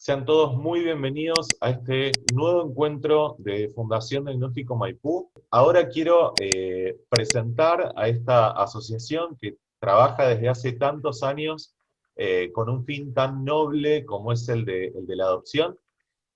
Sean todos muy bienvenidos a este nuevo encuentro de Fundación Diagnóstico Maipú. Ahora quiero presentar a esta asociación que trabaja desde hace tantos años con un fin tan noble como es el de la adopción.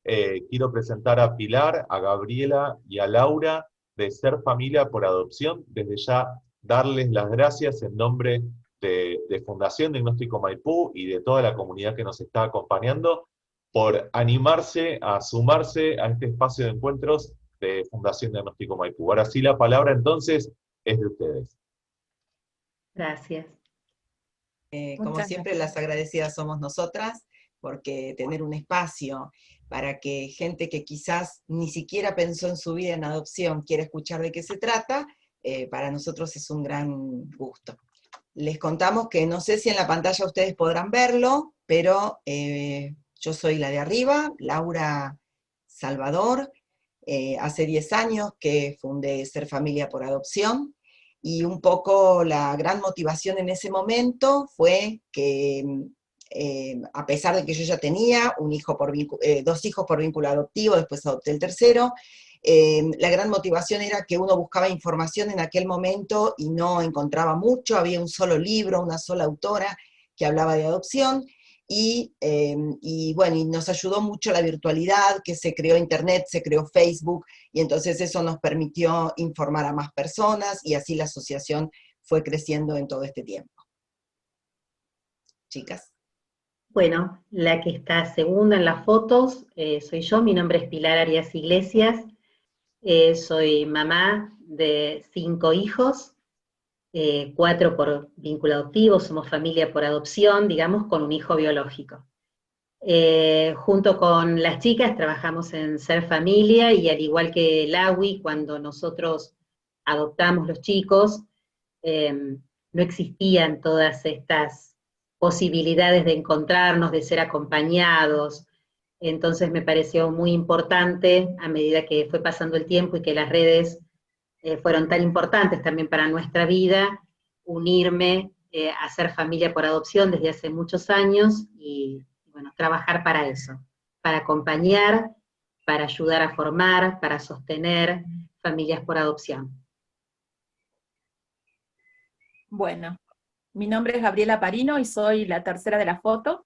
Quiero presentar a Pilar, a Gabriela y a Laura de Ser Familia por Adopción. Desde ya darles las gracias en nombre de Fundación Diagnóstico Maipú y de toda la comunidad que nos está acompañando por animarse a sumarse a este espacio de encuentros de Fundación Diagnóstico Maipú. Ahora sí, la palabra entonces es de ustedes. Gracias. Como siempre, las agradecidas somos nosotras, porque tener un espacio para que gente que quizás ni siquiera pensó en su vida en adopción quiera escuchar de qué se trata, para nosotros es un gran gusto. Les contamos que no sé si en la pantalla ustedes podrán verlo, pero yo soy la de arriba, Laura Salvador. Hace 10 años que fundé Ser Familia por Adopción, y un poco la gran motivación en ese momento fue que, a pesar de que yo ya tenía dos hijos por vínculo adoptivo, después adopté el tercero, la gran motivación era que uno buscaba información en aquel momento y no encontraba mucho, había un solo libro, una sola autora que hablaba de adopción, y bueno, y nos ayudó mucho la virtualidad, que se creó Internet, se creó Facebook, y entonces eso nos permitió informar a más personas, y así la asociación fue creciendo en todo este tiempo. Chicas. Bueno, la que está segunda en las fotos soy yo, mi nombre es Pilar Arias Iglesias, soy mamá de 5 hijos, 4 por vínculo adoptivo, somos familia por adopción, digamos, con un hijo biológico. Junto con las chicas trabajamos en Ser Familia, y al igual que el AWI, cuando nosotros adoptamos los chicos, no existían todas estas posibilidades de encontrarnos, de ser acompañados. Entonces me pareció muy importante, a medida que fue pasando el tiempo y que las redes fueron tan importantes también para nuestra vida, unirme a Ser Familia por Adopción desde hace muchos años, y bueno, trabajar para eso, para acompañar, para ayudar a formar, para sostener familias por adopción. Bueno, mi nombre es Gabriela Parino y soy la tercera de la foto.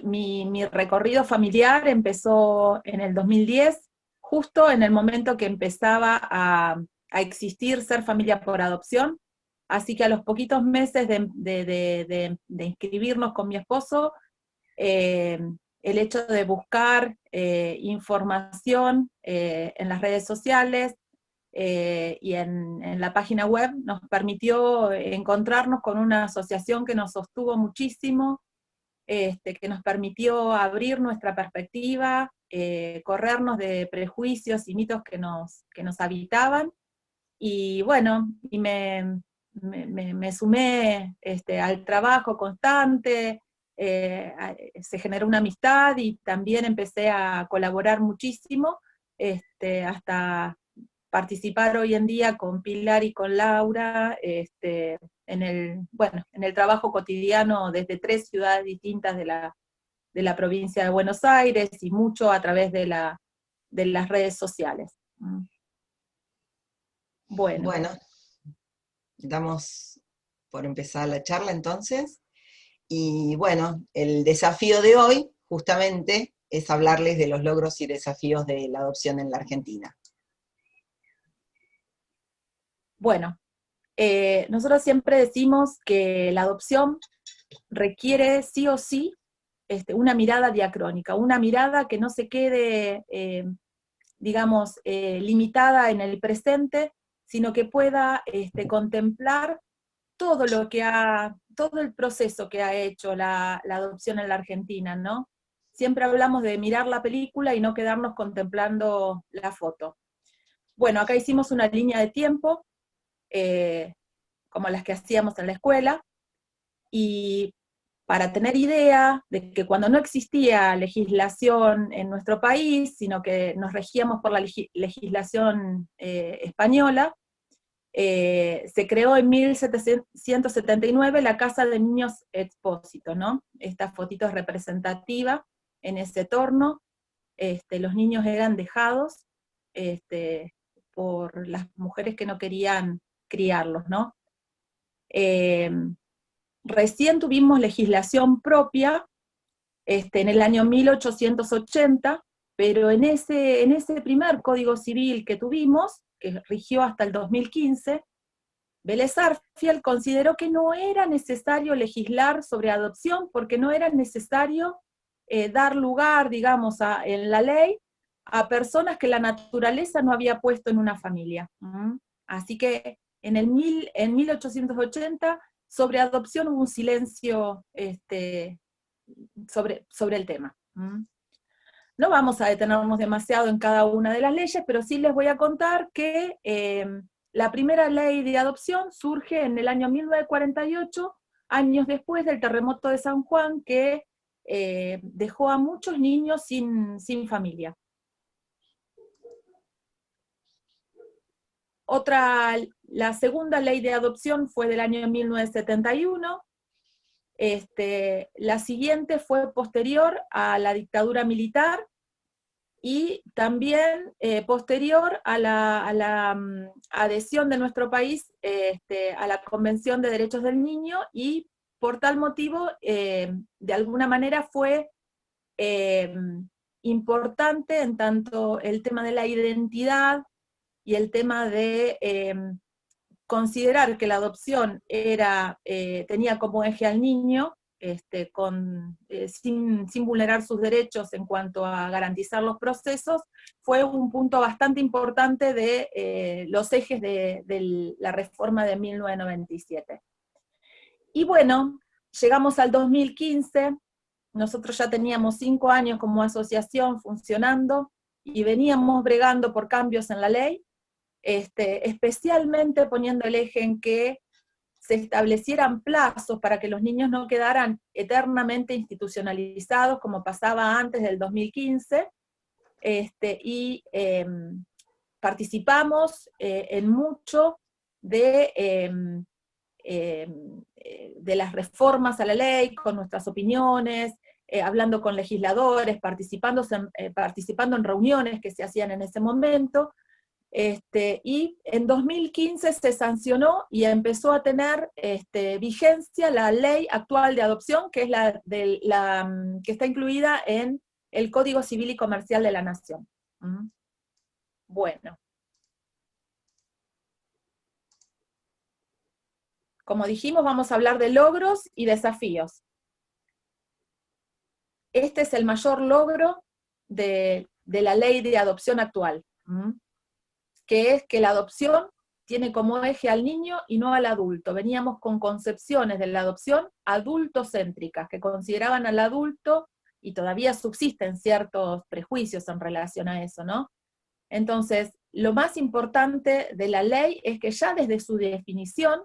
Mi recorrido familiar empezó en el 2010, justo en el momento que empezaba a existir Ser Familia por Adopción, así que a los poquitos meses de inscribirnos con mi esposo, el hecho de buscar información en las redes sociales y en la página web nos permitió encontrarnos con una asociación que nos sostuvo muchísimo, que nos permitió abrir nuestra perspectiva, corrernos de prejuicios y mitos que nos habitaban, y bueno, y me sumé al trabajo constante, se generó una amistad, y también empecé a colaborar muchísimo, hasta participar hoy en día con Pilar y con Laura, en el trabajo cotidiano desde 3 ciudades distintas de la provincia de Buenos Aires, y mucho a través de las redes sociales. Bueno, Damos por empezar la charla entonces, y bueno, el desafío de hoy justamente es hablarles de los logros y desafíos de la adopción en la Argentina. bueno, nosotros siempre decimos que la adopción requiere sí o sí una mirada diacrónica, una mirada que no se quede, digamos, limitada en el presente, sino que pueda contemplar todo el proceso que ha hecho la adopción en la Argentina, ¿no? Siempre hablamos de mirar la película y no quedarnos contemplando la foto. Bueno, acá hicimos una línea de tiempo, como las que hacíamos en la escuela, y para tener idea de que cuando no existía legislación en nuestro país, sino que nos regíamos por la legislación española, se creó en 1779 la Casa de Niños Expósito, ¿no? Esta fotito es representativa en ese torno. Los niños eran dejados por las mujeres que no querían criarlos, ¿no? Recién tuvimos legislación propia en el año 1880, pero en ese primer Código Civil que tuvimos, que rigió hasta el 2015, Vélez Sarsfield consideró que no era necesario legislar sobre adopción, porque no era necesario dar lugar, digamos, en la ley, a personas que la naturaleza no había puesto en una familia. Así que en 1880, sobre adopción hubo un silencio sobre el tema. No vamos a detenernos demasiado en cada una de las leyes, pero sí les voy a contar que la primera ley de adopción surge en el año 1948, años después del terremoto de San Juan, que dejó a muchos niños sin familia. La segunda ley de adopción fue del año 1971, la siguiente fue posterior a la dictadura militar, y también posterior a la adhesión de nuestro país a la Convención de Derechos del Niño, y por tal motivo, de alguna manera fue importante en tanto el tema de la identidad y el tema de considerar que la adopción tenía como eje al niño, sin vulnerar sus derechos en cuanto a garantizar los procesos, fue un punto bastante importante de los ejes de la reforma de 1997. Y bueno, llegamos al 2015, nosotros ya teníamos 5 años como asociación funcionando, y veníamos bregando por cambios en la ley, especialmente poniendo el eje en que se establecieran plazos para que los niños no quedaran eternamente institucionalizados, como pasaba antes del 2015, y participamos en mucho de las reformas a la ley, con nuestras opiniones, hablando con legisladores, participando en reuniones que se hacían en ese momento. Y en 2015 se sancionó y empezó a tener vigencia la ley actual de adopción, que es que está incluida en el Código Civil y Comercial de la Nación. Bueno. Como dijimos, vamos a hablar de logros y desafíos. Este es el mayor logro de la ley de adopción actual, que es que la adopción tiene como eje al niño y no al adulto. Veníamos con concepciones de la adopción adultocéntricas, que consideraban al adulto, y todavía subsisten ciertos prejuicios en relación a eso, ¿no? Entonces, lo más importante de la ley es que ya desde su definición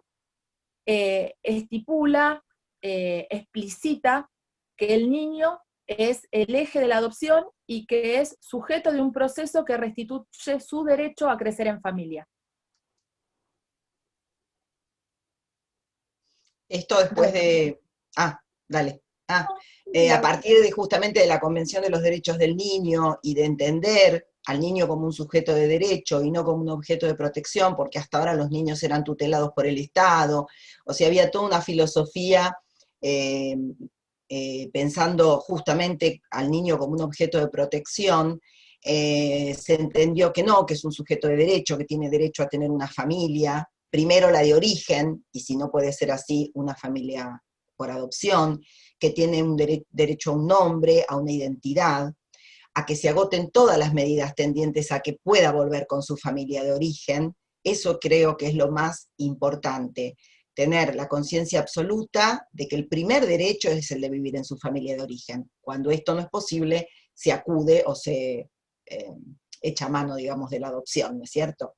estipula, explicita que el niño es el eje de la adopción y que es sujeto de un proceso que restituye su derecho a crecer en familia. Esto después de... dale. A partir de justamente de la Convención de los Derechos del Niño y de entender al niño como un sujeto de derecho y no como un objeto de protección, porque hasta ahora los niños eran tutelados por el Estado, o sea, había toda una filosofía pensando justamente al niño como un objeto de protección. Se entendió que no, que es un sujeto de derecho, que tiene derecho a tener una familia, primero la de origen, y si no puede ser así, una familia por adopción, que tiene un derecho a un nombre, a una identidad, a que se agoten todas las medidas tendientes a que pueda volver con su familia de origen. Eso creo que es lo más importante, tener la conciencia absoluta de que el primer derecho es el de vivir en su familia de origen. Cuando esto no es posible, se acude o se echa mano, digamos, de la adopción, ¿no es cierto?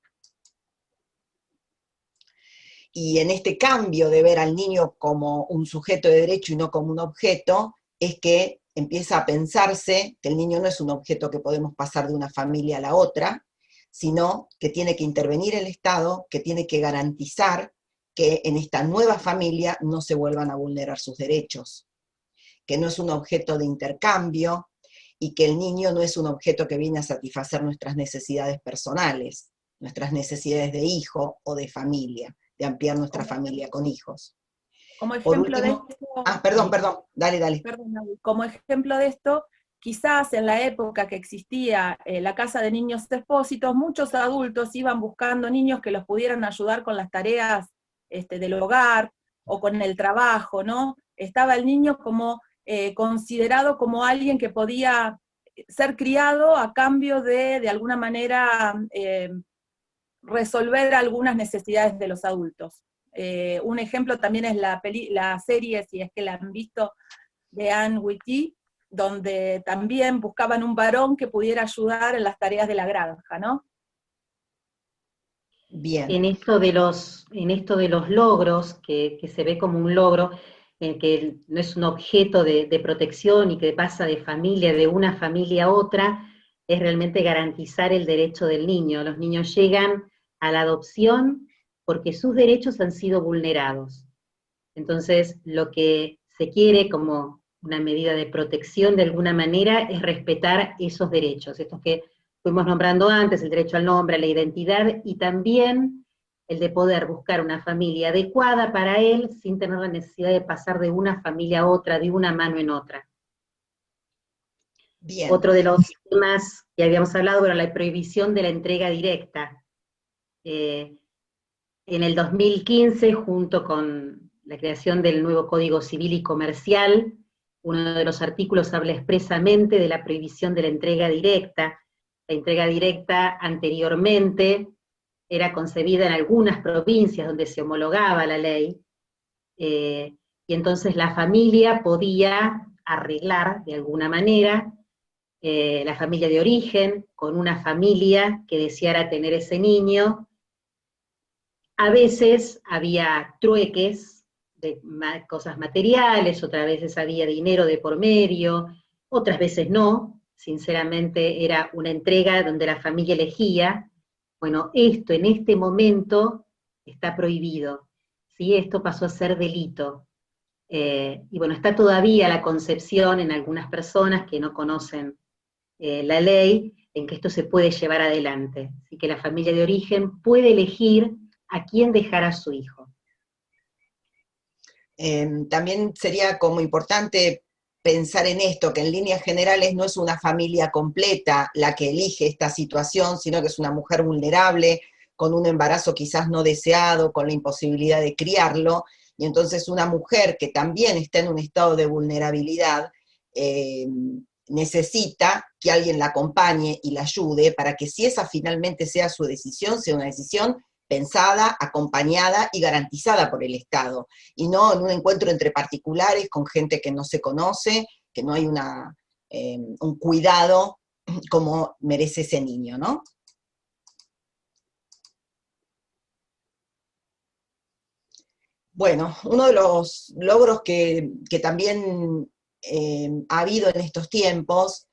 Y en este cambio de ver al niño como un sujeto de derecho y no como un objeto, es que empieza a pensarse que el niño no es un objeto que podemos pasar de una familia a la otra, sino que tiene que intervenir el Estado, que tiene que garantizar que en esta nueva familia no se vuelvan a vulnerar sus derechos, que no es un objeto de intercambio y que el niño no es un objeto que viene a satisfacer nuestras necesidades personales, nuestras necesidades de hijo o de familia, de ampliar nuestra familia con hijos. Como Por ejemplo de último, esto, perdón, dale. perdón, Naui, como ejemplo de esto, quizás en la época que existía la Casa de Niños Expósitos, muchos adultos iban buscando niños que los pudieran ayudar con las tareas del hogar o con el trabajo, ¿no? Estaba el niño como considerado como alguien que podía ser criado a cambio de alguna manera, resolver algunas necesidades de los adultos. Un ejemplo también es la serie, si es que la han visto, de Anne Witty, donde también buscaban un varón que pudiera ayudar en las tareas de la granja, ¿no? Bien. En esto de los logros, que se ve como un logro, que no es un objeto de protección y que pasa de una familia a otra, es realmente garantizar el derecho del niño. Los niños llegan a la adopción porque sus derechos han sido vulnerados. Entonces, lo que se quiere como una medida de protección de alguna manera es respetar esos derechos, estos que fuimos nombrando antes, el derecho al nombre, a la identidad, y también el de poder buscar una familia adecuada para él sin tener la necesidad de pasar de una familia a otra, de una mano en otra. Bien. Otro de los temas que habíamos hablado era la prohibición de la entrega directa. En el 2015, junto con la creación del nuevo Código Civil y Comercial, uno de los artículos habla expresamente de la prohibición de la entrega directa. La entrega directa anteriormente era concebida en algunas provincias donde se homologaba la ley, y entonces la familia podía arreglar de alguna manera la familia de origen con una familia que deseara tener ese niño. A veces había trueques de cosas materiales, otras veces había dinero de por medio, otras veces no. Sinceramente era una entrega donde la familia elegía. Bueno, esto en este momento está prohibido, ¿sí? Esto pasó a ser delito. Y bueno, está todavía la concepción en algunas personas que no conocen la ley, en que esto se puede llevar adelante. Así que la familia de origen puede elegir a quién dejar a su hijo. También sería como importante pensar en esto, que en líneas generales no es una familia completa la que elige esta situación, sino que es una mujer vulnerable, con un embarazo quizás no deseado, con la imposibilidad de criarlo, y entonces una mujer que también está en un estado de vulnerabilidad, necesita que alguien la acompañe y la ayude para que si esa finalmente sea su decisión, sea una decisión pensada, acompañada y garantizada por el Estado, y no en un encuentro entre particulares con gente que no se conoce, que no hay un cuidado como merece ese niño, ¿no? Bueno, uno de los logros que también ha habido en estos tiempos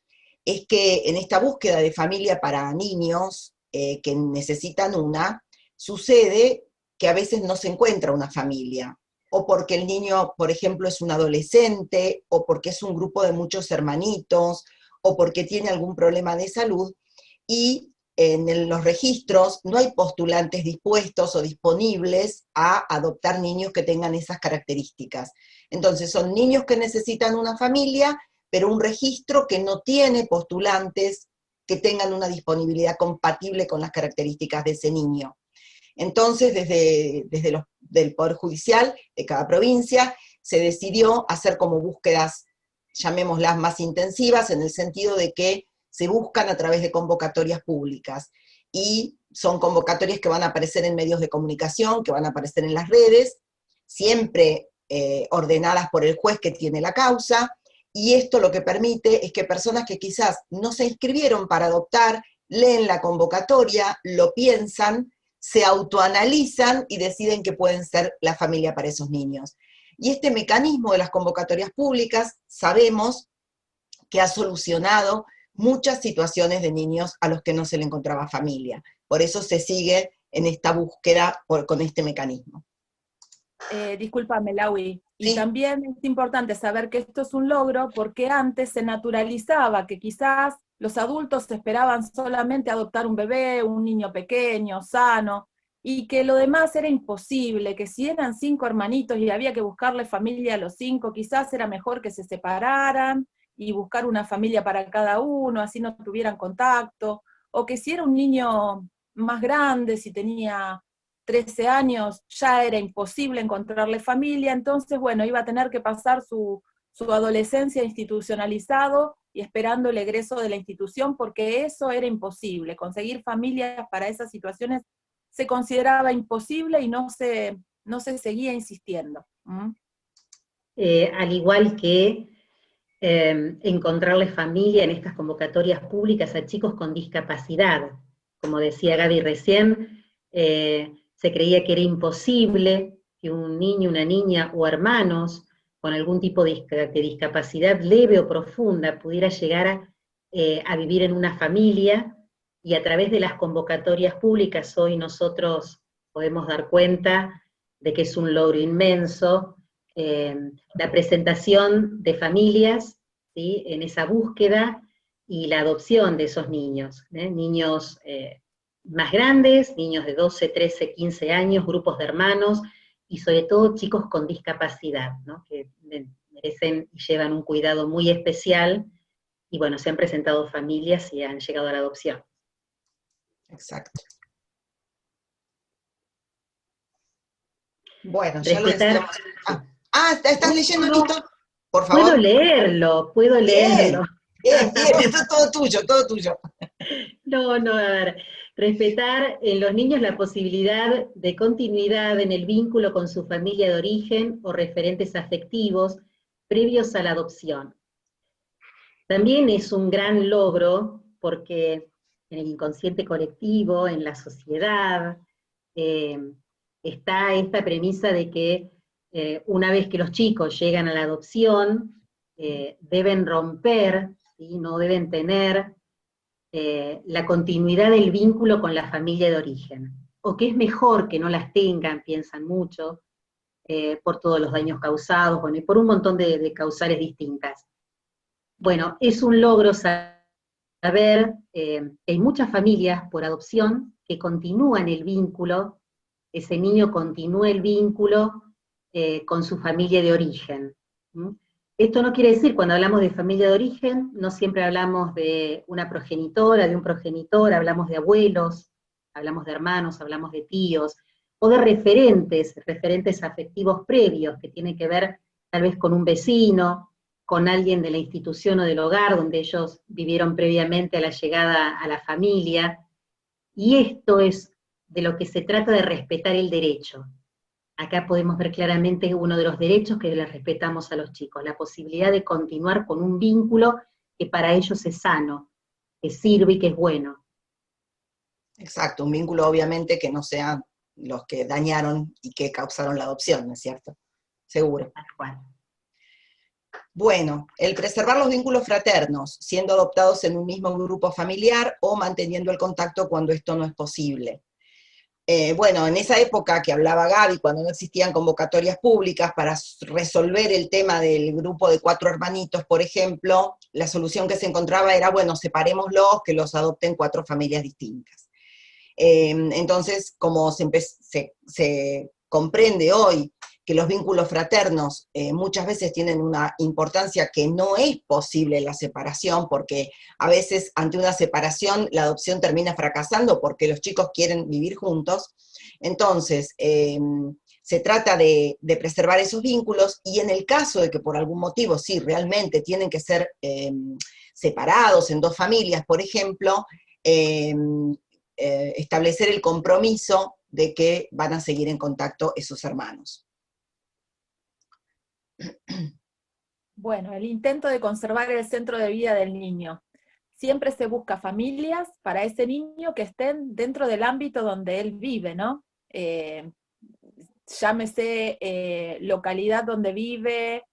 es que en esta búsqueda de familia para niños que necesitan una, sucede que a veces no se encuentra una familia, o porque el niño, por ejemplo, es un adolescente, o porque es un grupo de muchos hermanitos, o porque tiene algún problema de salud, y en los registros no hay postulantes dispuestos o disponibles a adoptar niños que tengan esas características. Entonces son niños que necesitan una familia, pero un registro que no tiene postulantes que tengan una disponibilidad compatible con las características de ese niño. Entonces, desde el Poder Judicial de cada provincia, se decidió hacer como búsquedas, llamémoslas más intensivas, en el sentido de que se buscan a través de convocatorias públicas, y son convocatorias que van a aparecer en medios de comunicación, que van a aparecer en las redes, siempre ordenadas por el juez que tiene la causa, y esto lo que permite es que personas que quizás no se inscribieron para adoptar, leen la convocatoria, lo piensan, se autoanalizan y deciden que pueden ser la familia para esos niños. Y este mecanismo de las convocatorias públicas sabemos que ha solucionado muchas situaciones de niños a los que no se le encontraba familia. Por eso se sigue en esta búsqueda con este mecanismo. Discúlpame, Laui. Y Sí. también es importante saber que esto es un logro porque antes se naturalizaba que quizás los adultos esperaban solamente adoptar un bebé, un niño pequeño, sano, y que lo demás era imposible, que si eran 5 hermanitos y había que buscarle familia a los 5, quizás era mejor que se separaran y buscar una familia para cada uno, así no tuvieran contacto, o que si era un niño más grande, si tenía 13 años, ya era imposible encontrarle familia, entonces, bueno, iba a tener que pasar su adolescencia institucionalizado y esperando el egreso de la institución, porque eso era imposible. Conseguir familias para esas situaciones se consideraba imposible y no se seguía insistiendo. Al igual que encontrarle familia en estas convocatorias públicas a chicos con discapacidad. Como decía Gaby recién, se creía que era imposible que un niño, una niña o hermanos con algún tipo de discapacidad leve o profunda pudiera llegar a vivir en una familia, y a través de las convocatorias públicas hoy nosotros podemos dar cuenta de que es un logro inmenso, la presentación de familias, ¿sí?, en esa búsqueda, y la adopción de esos niños, niños más grandes, niños de 12, 13, 15 años, grupos de hermanos, y sobre todo chicos con discapacidad, ¿no?, que merecen y llevan un cuidado muy especial, y bueno, se han presentado familias y han llegado a la adopción. Exacto. Bueno, ya lo Respetar. decíamos. ¿Estás leyendo, No, Nito? Por favor. puedo Bien, leerlo. bien, esto es todo tuyo, todo tuyo. No, a ver, respetar en los niños la posibilidad de continuidad en el vínculo con su familia de origen o referentes afectivos previos a la adopción. También es un gran logro porque en el inconsciente colectivo, en la sociedad, está esta premisa de que una vez que los chicos llegan a la adopción, deben romper, ¿sí?, no deben tener la continuidad del vínculo con la familia de origen, o que es mejor que no las tengan, piensan mucho, por todos los daños causados, bueno, y por un montón de causales distintas. Bueno, es un logro saber que hay muchas familias por adopción que continúan el vínculo, ese niño continúa el vínculo con su familia de origen. ¿Mm? Esto no quiere decir, cuando hablamos de familia de origen, no siempre hablamos de una progenitora, de un progenitor, hablamos de abuelos, hablamos de hermanos, hablamos de tíos, o de referentes afectivos previos, que tienen que ver tal vez con un vecino, con alguien de la institución o del hogar donde ellos vivieron previamente a la llegada a la familia, y esto es de lo que se trata, de respetar el derecho. Acá podemos ver claramente uno de los derechos que les respetamos a los chicos, la posibilidad de continuar con un vínculo que para ellos es sano, que sirve y que es bueno. Exacto, un vínculo obviamente que no sean los que dañaron y que causaron la adopción, ¿no es cierto? Seguro. Tal cual. Bueno, el preservar los vínculos fraternos, siendo adoptados en un mismo grupo familiar o manteniendo el contacto cuando esto no es posible. Bueno, en esa época que hablaba Gaby, cuando no existían convocatorias públicas para resolver el tema del grupo de 4 hermanitos, por ejemplo, la solución que se encontraba era, bueno, separémoslos, que los adopten 4 familias distintas. Entonces, como se comprende hoy que los vínculos fraternos muchas veces tienen una importancia que no es posible la separación, porque a veces ante una separación la adopción termina fracasando porque los chicos quieren vivir juntos. Entonces, se trata de preservar esos vínculos, y en el caso de que por algún motivo sí realmente tienen que ser separados en 2 familias, por ejemplo, establecer el compromiso de que van a seguir en contacto esos hermanos. Bueno, el intento de conservar el centro de vida del niño. Siempre se busca familias para ese niño que estén dentro del ámbito donde él vive, ¿no? Llámese localidad donde vive,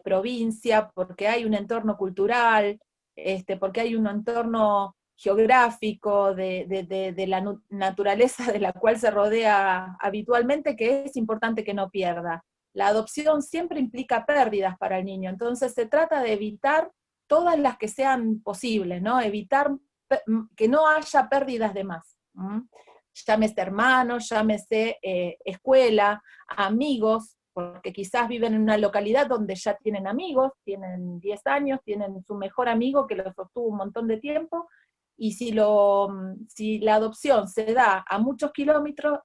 provincia, porque hay un entorno cultural, porque hay un entorno geográfico de la naturaleza de la cual se rodea habitualmente, que es importante que no pierda. La adopción siempre implica pérdidas para el niño, entonces se trata de evitar todas las que sean posibles, ¿no? Evitar que no haya pérdidas de más. Llámese hermanos, llámese escuela, amigos, porque quizás viven en una localidad donde ya tienen amigos, tienen 10 años, tienen su mejor amigo que los sostuvo un montón de tiempo, y si la adopción se da a muchos kilómetros,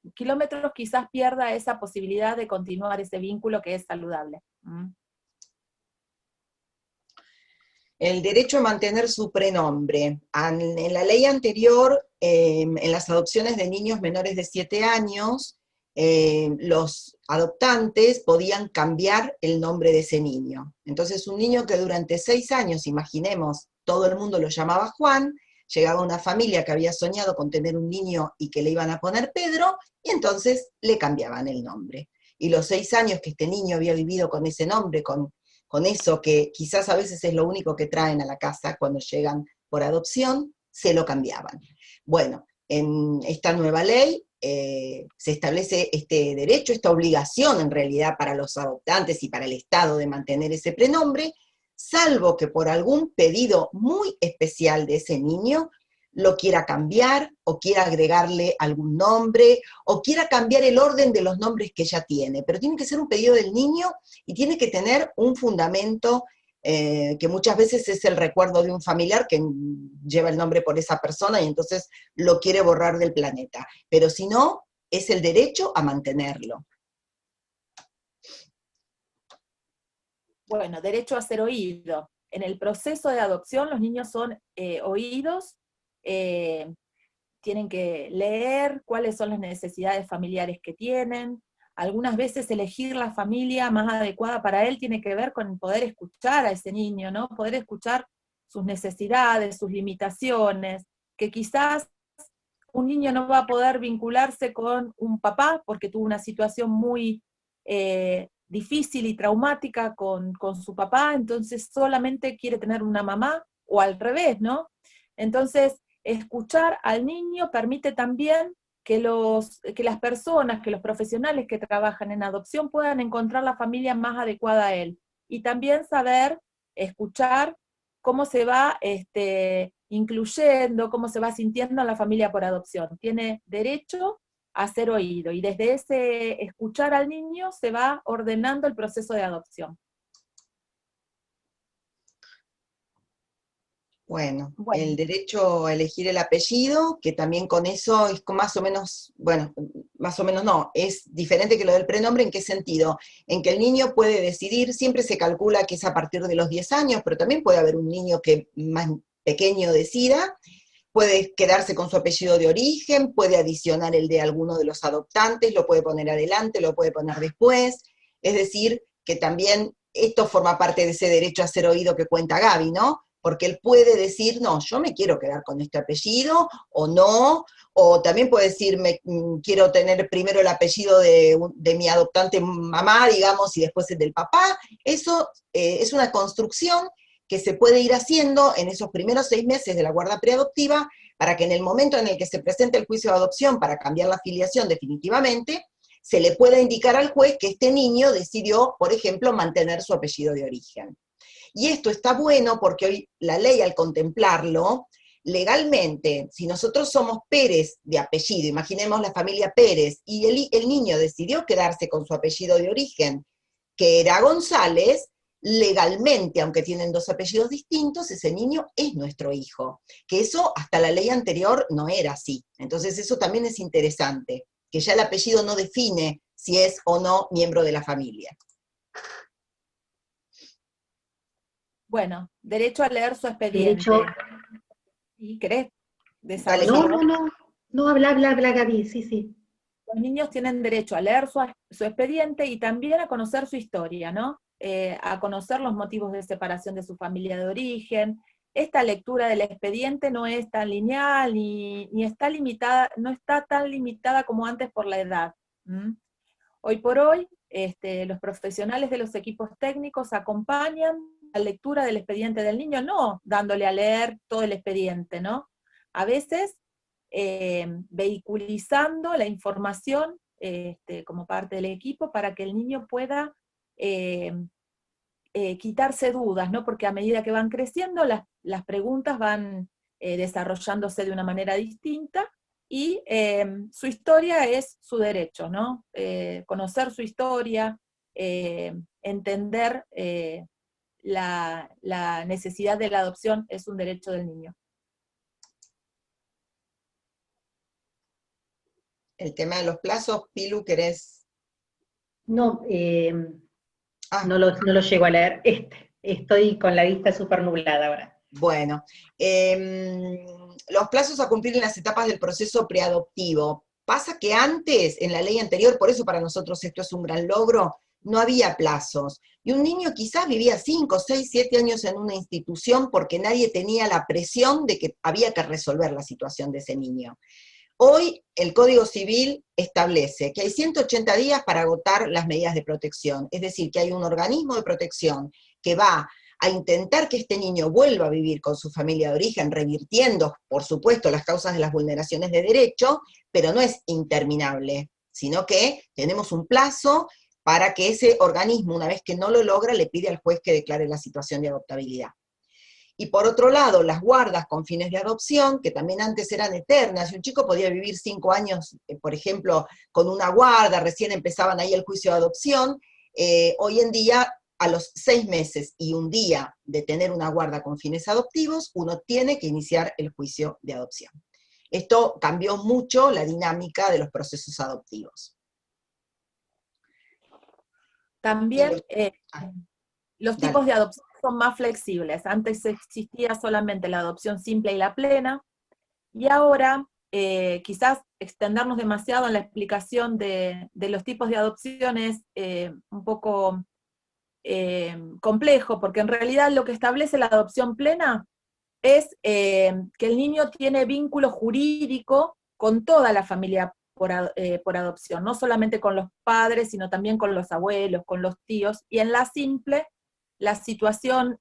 quizás pierda esa posibilidad de continuar ese vínculo que es saludable. El derecho a mantener su prenombre. En la ley anterior, en las adopciones de niños menores de 7 años, los adoptantes podían cambiar el nombre de ese niño. Entonces, un niño que durante 6 años, imaginemos, todo el mundo lo llamaba Juan, llegaba una familia que había soñado con tener un niño y que le iban a poner Pedro, y entonces le cambiaban el nombre. Y los 6 años que este niño había vivido con ese nombre, con eso que quizás a veces es lo único que traen a la casa cuando llegan por adopción, se lo cambiaban. Bueno, en esta nueva ley se establece este derecho, esta obligación en realidad para los adoptantes y para el Estado de mantener ese prenombre, salvo que por algún pedido muy especial de ese niño lo quiera cambiar, o quiera agregarle algún nombre, o quiera cambiar el orden de los nombres que ya tiene, pero tiene que ser un pedido del niño y tiene que tener un fundamento que muchas veces es el recuerdo de un familiar que lleva el nombre por esa persona y entonces lo quiere borrar del planeta, pero si no, es el derecho a mantenerlo. Bueno, derecho a ser oído. En el proceso de adopción los niños son oídos, tienen que leer cuáles son las necesidades familiares que tienen. Algunas veces elegir la familia más adecuada para él tiene que ver con poder escuchar a ese niño, ¿no? Poder escuchar sus necesidades, sus limitaciones, que quizás un niño no va a poder vincularse con un papá porque tuvo una situación muy difícil y traumática con su papá, entonces solamente quiere tener una mamá, o al revés, ¿no? Entonces, escuchar al niño permite también que las personas, que los profesionales que trabajan en adopción puedan encontrar la familia más adecuada a él. Y también saber escuchar cómo se va incluyendo, cómo se va sintiendo a la familia por adopción. Tiene derecho a ser oído, y desde ese escuchar al niño se va ordenando el proceso de adopción. Bueno, el derecho a elegir el apellido, que también con eso es más o menos, bueno, más o menos no, es diferente que lo del prenombre. ¿En qué sentido? En que el niño puede decidir, siempre se calcula que es a partir de los 10 años, pero también puede haber un niño que más pequeño decida, puede quedarse con su apellido de origen, puede adicionar el de alguno de los adoptantes, lo puede poner adelante, lo puede poner después, es decir, que también esto forma parte de ese derecho a ser oído que cuenta Gaby, ¿no? Porque él puede decir, no, yo me quiero quedar con este apellido, o no, o también puede decir, quiero tener primero el apellido de mi adoptante mamá, digamos, y después el del papá. Eso es una construcción que se puede ir haciendo en esos primeros 6 meses de la guarda preadoptiva, para que en el momento en el que se presente el juicio de adopción para cambiar la filiación definitivamente, se le pueda indicar al juez que este niño decidió, por ejemplo, mantener su apellido de origen. Y esto está bueno porque hoy la ley, al contemplarlo, legalmente, si nosotros somos Pérez de apellido, imaginemos la familia Pérez, y el niño decidió quedarse con su apellido de origen, que era González, legalmente, aunque tienen 2 apellidos distintos, ese niño es nuestro hijo. Que eso hasta la ley anterior no era así. Entonces eso también es interesante, que ya el apellido no define si es o no miembro de la familia. Bueno, derecho a leer su expediente. Derecho. ¿Y querés desarrollar? No, habla, Gaby, sí. Los niños tienen derecho a leer su expediente y también a conocer su historia, ¿no? A conocer los motivos de separación de su familia de origen. Esta lectura del expediente no es tan lineal ni está limitada, no está tan limitada como antes por la edad. Hoy por hoy, los profesionales de los equipos técnicos acompañan lectura del expediente del niño, no dándole a leer todo el expediente, ¿no? A veces vehiculizando la información como parte del equipo para que el niño pueda quitarse dudas, ¿no? Porque a medida que van creciendo, las preguntas van desarrollándose de una manera distinta, y su historia es su derecho, ¿no? Conocer su historia, entender la necesidad de la adopción es un derecho del niño. El tema de los plazos, Pilu, ¿querés? No, no lo llego a leer. Estoy con la vista súper nublada ahora. Bueno, los plazos a cumplir en las etapas del proceso preadoptivo. Pasa que antes, en la ley anterior, por eso para nosotros esto es un gran logro, no había plazos. Y un niño quizás vivía 5, 6, 7 años en una institución porque nadie tenía la presión de que había que resolver la situación de ese niño. Hoy el Código Civil establece que hay 180 días para agotar las medidas de protección, es decir, que hay un organismo de protección que va a intentar que este niño vuelva a vivir con su familia de origen, revirtiendo, por supuesto, las causas de las vulneraciones de derecho, pero no es interminable, sino que tenemos un plazo para que ese organismo, una vez que no lo logra, le pide al juez que declare la situación de adoptabilidad. Y por otro lado, las guardas con fines de adopción, que también antes eran eternas, y un chico podía vivir 5 años, por ejemplo, con una guarda, recién empezaban ahí el juicio de adopción, hoy en día, a los 6 meses y un día de tener una guarda con fines adoptivos, uno tiene que iniciar el juicio de adopción. Esto cambió mucho la dinámica de los procesos adoptivos. También los tipos de adopción son más flexibles. Antes existía solamente la adopción simple y la plena, y ahora quizás extendernos demasiado en la explicación de los tipos de adopción es un poco complejo, porque en realidad lo que establece la adopción plena es que el niño tiene vínculo jurídico con toda la familia por adopción, no solamente con los padres, sino también con los abuelos, con los tíos, y en la simple, la situación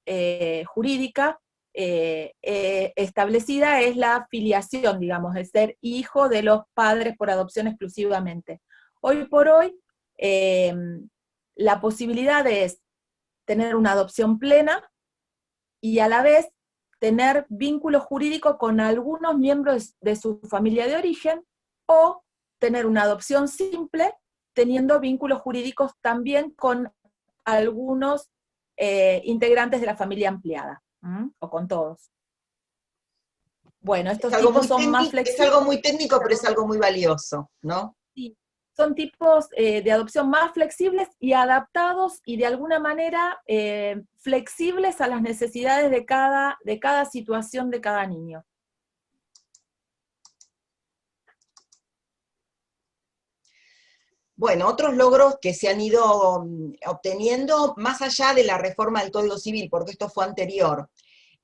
jurídica establecida es la filiación, digamos, de ser hijo de los padres por adopción exclusivamente. Hoy por hoy, la posibilidad es tener una adopción plena y a la vez tener vínculo jurídico con algunos miembros de su familia de origen, o tener una adopción simple teniendo vínculos jurídicos también con algunos integrantes de la familia ampliada, o con todos. Bueno, estos tipos son más flexibles. Es algo muy técnico, pero es algo muy valioso, ¿no? Sí, son tipos de adopción más flexibles y adaptados y de alguna manera flexibles a las necesidades de cada situación de cada niño. Bueno, otros logros que se han ido obteniendo más allá de la reforma del Código Civil, porque esto fue anterior.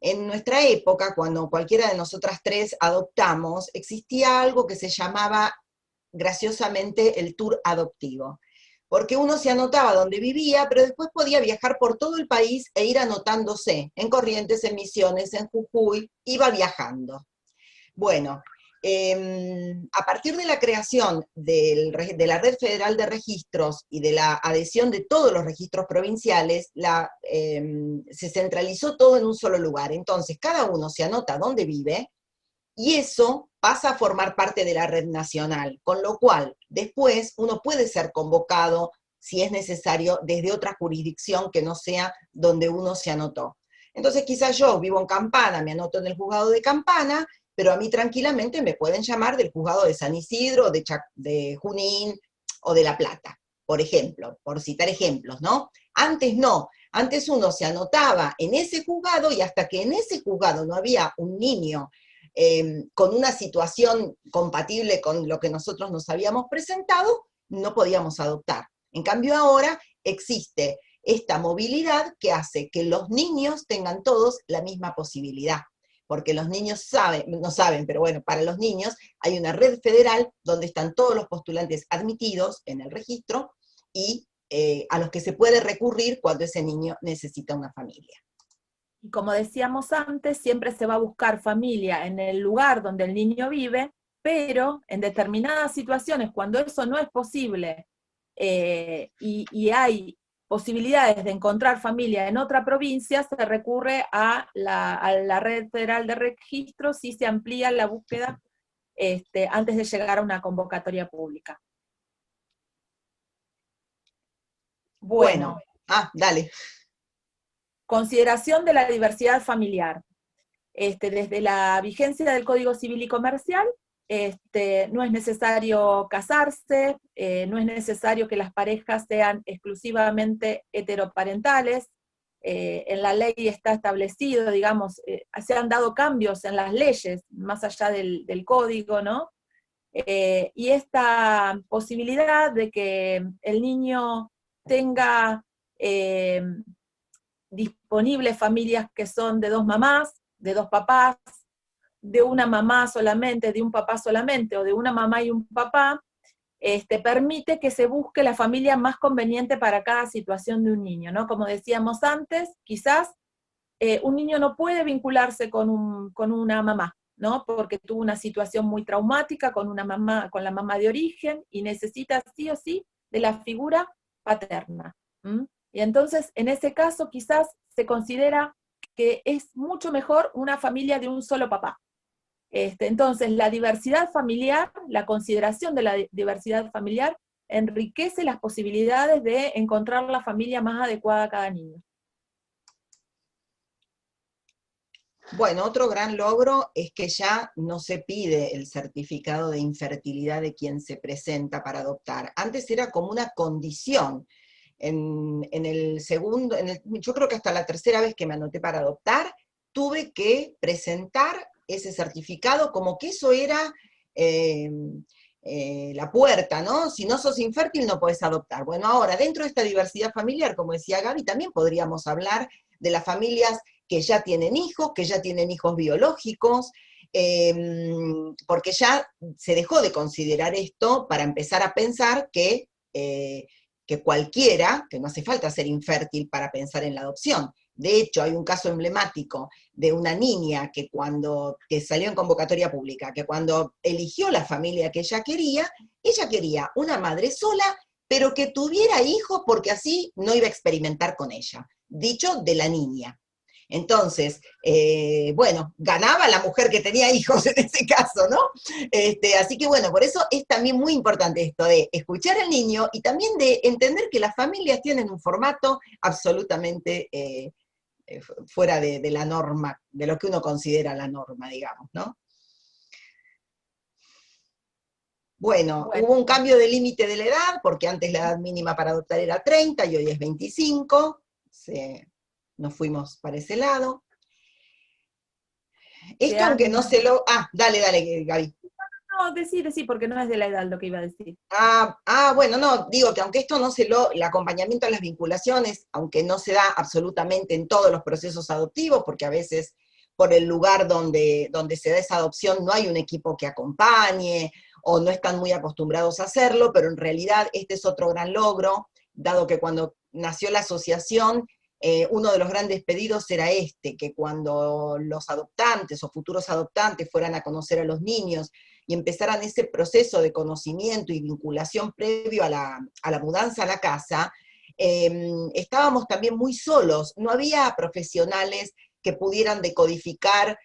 En nuestra época, cuando cualquiera de nosotras tres adoptamos, existía algo que se llamaba graciosamente el tour adoptivo, porque uno se anotaba donde vivía, pero después podía viajar por todo el país e ir anotándose en Corrientes, en Misiones, en Jujuy, iba viajando. Bueno, a partir de la creación de la Red Federal de Registros y de la adhesión de todos los registros provinciales, se centralizó todo en un solo lugar. Entonces, cada uno se anota dónde vive, y eso pasa a formar parte de la red nacional, con lo cual después uno puede ser convocado, si es necesario, desde otra jurisdicción que no sea donde uno se anotó. Entonces quizás yo vivo en Campana, me anoto en el juzgado de Campana, pero a mí tranquilamente me pueden llamar del juzgado de San Isidro, de Junín o de La Plata, por ejemplo, por citar ejemplos, ¿no? Antes no, antes uno se anotaba en ese juzgado, y hasta que en ese juzgado no había un niño con una situación compatible con lo que nosotros nos habíamos presentado, no podíamos adoptar. En cambio ahora existe esta movilidad que hace que los niños tengan todos la misma posibilidad, porque los niños no saben, pero bueno, para los niños hay una red federal donde están todos los postulantes admitidos en el registro y a los que se puede recurrir cuando ese niño necesita una familia. Y como decíamos antes, siempre se va a buscar familia en el lugar donde el niño vive, pero en determinadas situaciones, cuando eso no es posible, y hay posibilidades de encontrar familia en otra provincia, se recurre a la Red Federal de Registros y se amplía la búsqueda antes de llegar a una convocatoria pública. Bueno, dale. Consideración de la diversidad familiar. Desde la vigencia del Código Civil y Comercial, no es necesario casarse, no es necesario que las parejas sean exclusivamente heteroparentales, en la ley está establecido, digamos, se han dado cambios en las leyes, más allá del código, ¿no? Y esta posibilidad de que el niño tenga disponibles familias que son de dos mamás, de dos papás, de una mamá solamente, de un papá solamente, o de una mamá y un papá, permite que se busque la familia más conveniente para cada situación de un niño, ¿no? Como decíamos antes, quizás un niño no puede vincularse con una mamá, ¿no? Porque tuvo una situación muy traumática con la mamá de origen, y necesita sí o sí de la figura paterna. Y entonces, en ese caso, quizás se considera que es mucho mejor una familia de un solo papá. Entonces, la diversidad familiar, la consideración de la diversidad familiar, enriquece las posibilidades de encontrar la familia más adecuada a cada niño. Bueno, otro gran logro es que ya no se pide el certificado de infertilidad de quien se presenta para adoptar. Antes era como una condición. Yo creo que hasta la tercera vez que me anoté para adoptar, tuve que presentar ese certificado como que eso era la puerta, ¿no? Si no sos infértil no podés adoptar. Bueno, ahora, dentro de esta diversidad familiar, como decía Gaby, también podríamos hablar de las familias que ya tienen hijos biológicos, porque ya se dejó de considerar esto para empezar a pensar que cualquiera, que no hace falta ser infértil para pensar en la adopción. De hecho, hay un caso emblemático de una niña que salió en convocatoria pública, que cuando eligió la familia que ella quería una madre sola, pero que tuviera hijos porque así no iba a experimentar con ella. Dicho de la niña. Entonces, bueno, ganaba la mujer que tenía hijos en ese caso, ¿no? Así que bueno, por eso es también muy importante esto de escuchar al niño y también de entender que las familias tienen un formato absolutamente fuera de la norma, de lo que uno considera la norma, digamos, ¿no? Bueno, hubo un cambio de límite de la edad, porque antes la edad mínima para adoptar era 30 y hoy es 25, nos fuimos para ese lado. Esto aunque no se lo... dale, Gaby. No, decí, porque no es de la edad lo que iba a decir. Bueno, no, digo que aunque esto el acompañamiento a las vinculaciones, aunque no se da absolutamente en todos los procesos adoptivos, porque a veces por el lugar donde se da esa adopción no hay un equipo que acompañe, o no están muy acostumbrados a hacerlo, pero en realidad este es otro gran logro, dado que cuando nació la asociación, uno de los grandes pedidos era que cuando los adoptantes o futuros adoptantes fueran a conocer a los niños y empezaran ese proceso de conocimiento y vinculación previo a la mudanza a la casa, estábamos también muy solos, no había profesionales que pudieran decodificar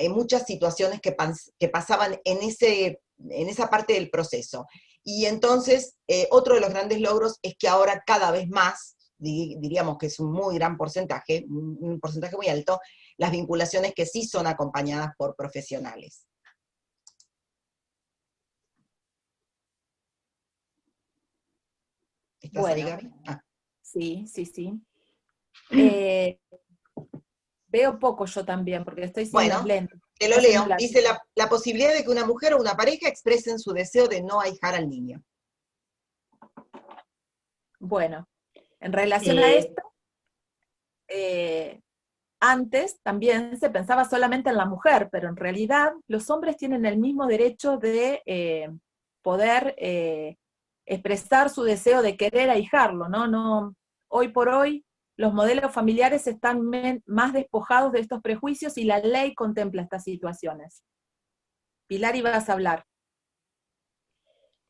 muchas situaciones que pasaban en esa parte del proceso. Y entonces, otro de los grandes logros es que ahora cada vez más, diríamos que es un muy gran porcentaje, un porcentaje muy alto, las vinculaciones que sí son acompañadas por profesionales. ¿Estás ahí, Gaby? Sí. Veo poco yo también, porque estoy sin los lentes. Te lo leo. Dice la posibilidad de que una mujer o una pareja expresen su deseo de no ahijar al niño. Bueno, en relación a esto, antes también se pensaba solamente en la mujer, pero en realidad los hombres tienen el mismo derecho de poder expresar su deseo de querer ahijarlo, ¿no? Hoy por hoy los modelos familiares están más despojados de estos prejuicios y la ley contempla estas situaciones. Pilar, ibas a hablar.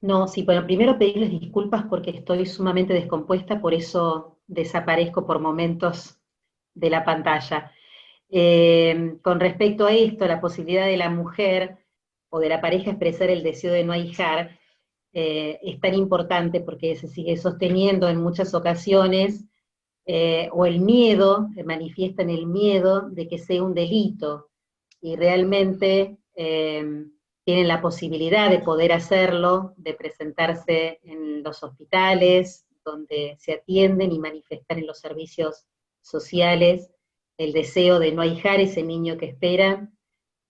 No, sí, bueno, primero pedirles disculpas porque estoy sumamente descompuesta, por eso desaparezco por momentos de la pantalla. Con respecto a esto, la posibilidad de la mujer o de la pareja expresar el deseo de no ahijar es tan importante porque se sigue sosteniendo en muchas ocasiones, o el miedo, manifiestan el miedo de que sea un delito, y realmente tienen la posibilidad de poder hacerlo, de presentarse en los hospitales, donde se atienden y manifestar en los servicios sociales el deseo de no ahijar ese niño que esperan,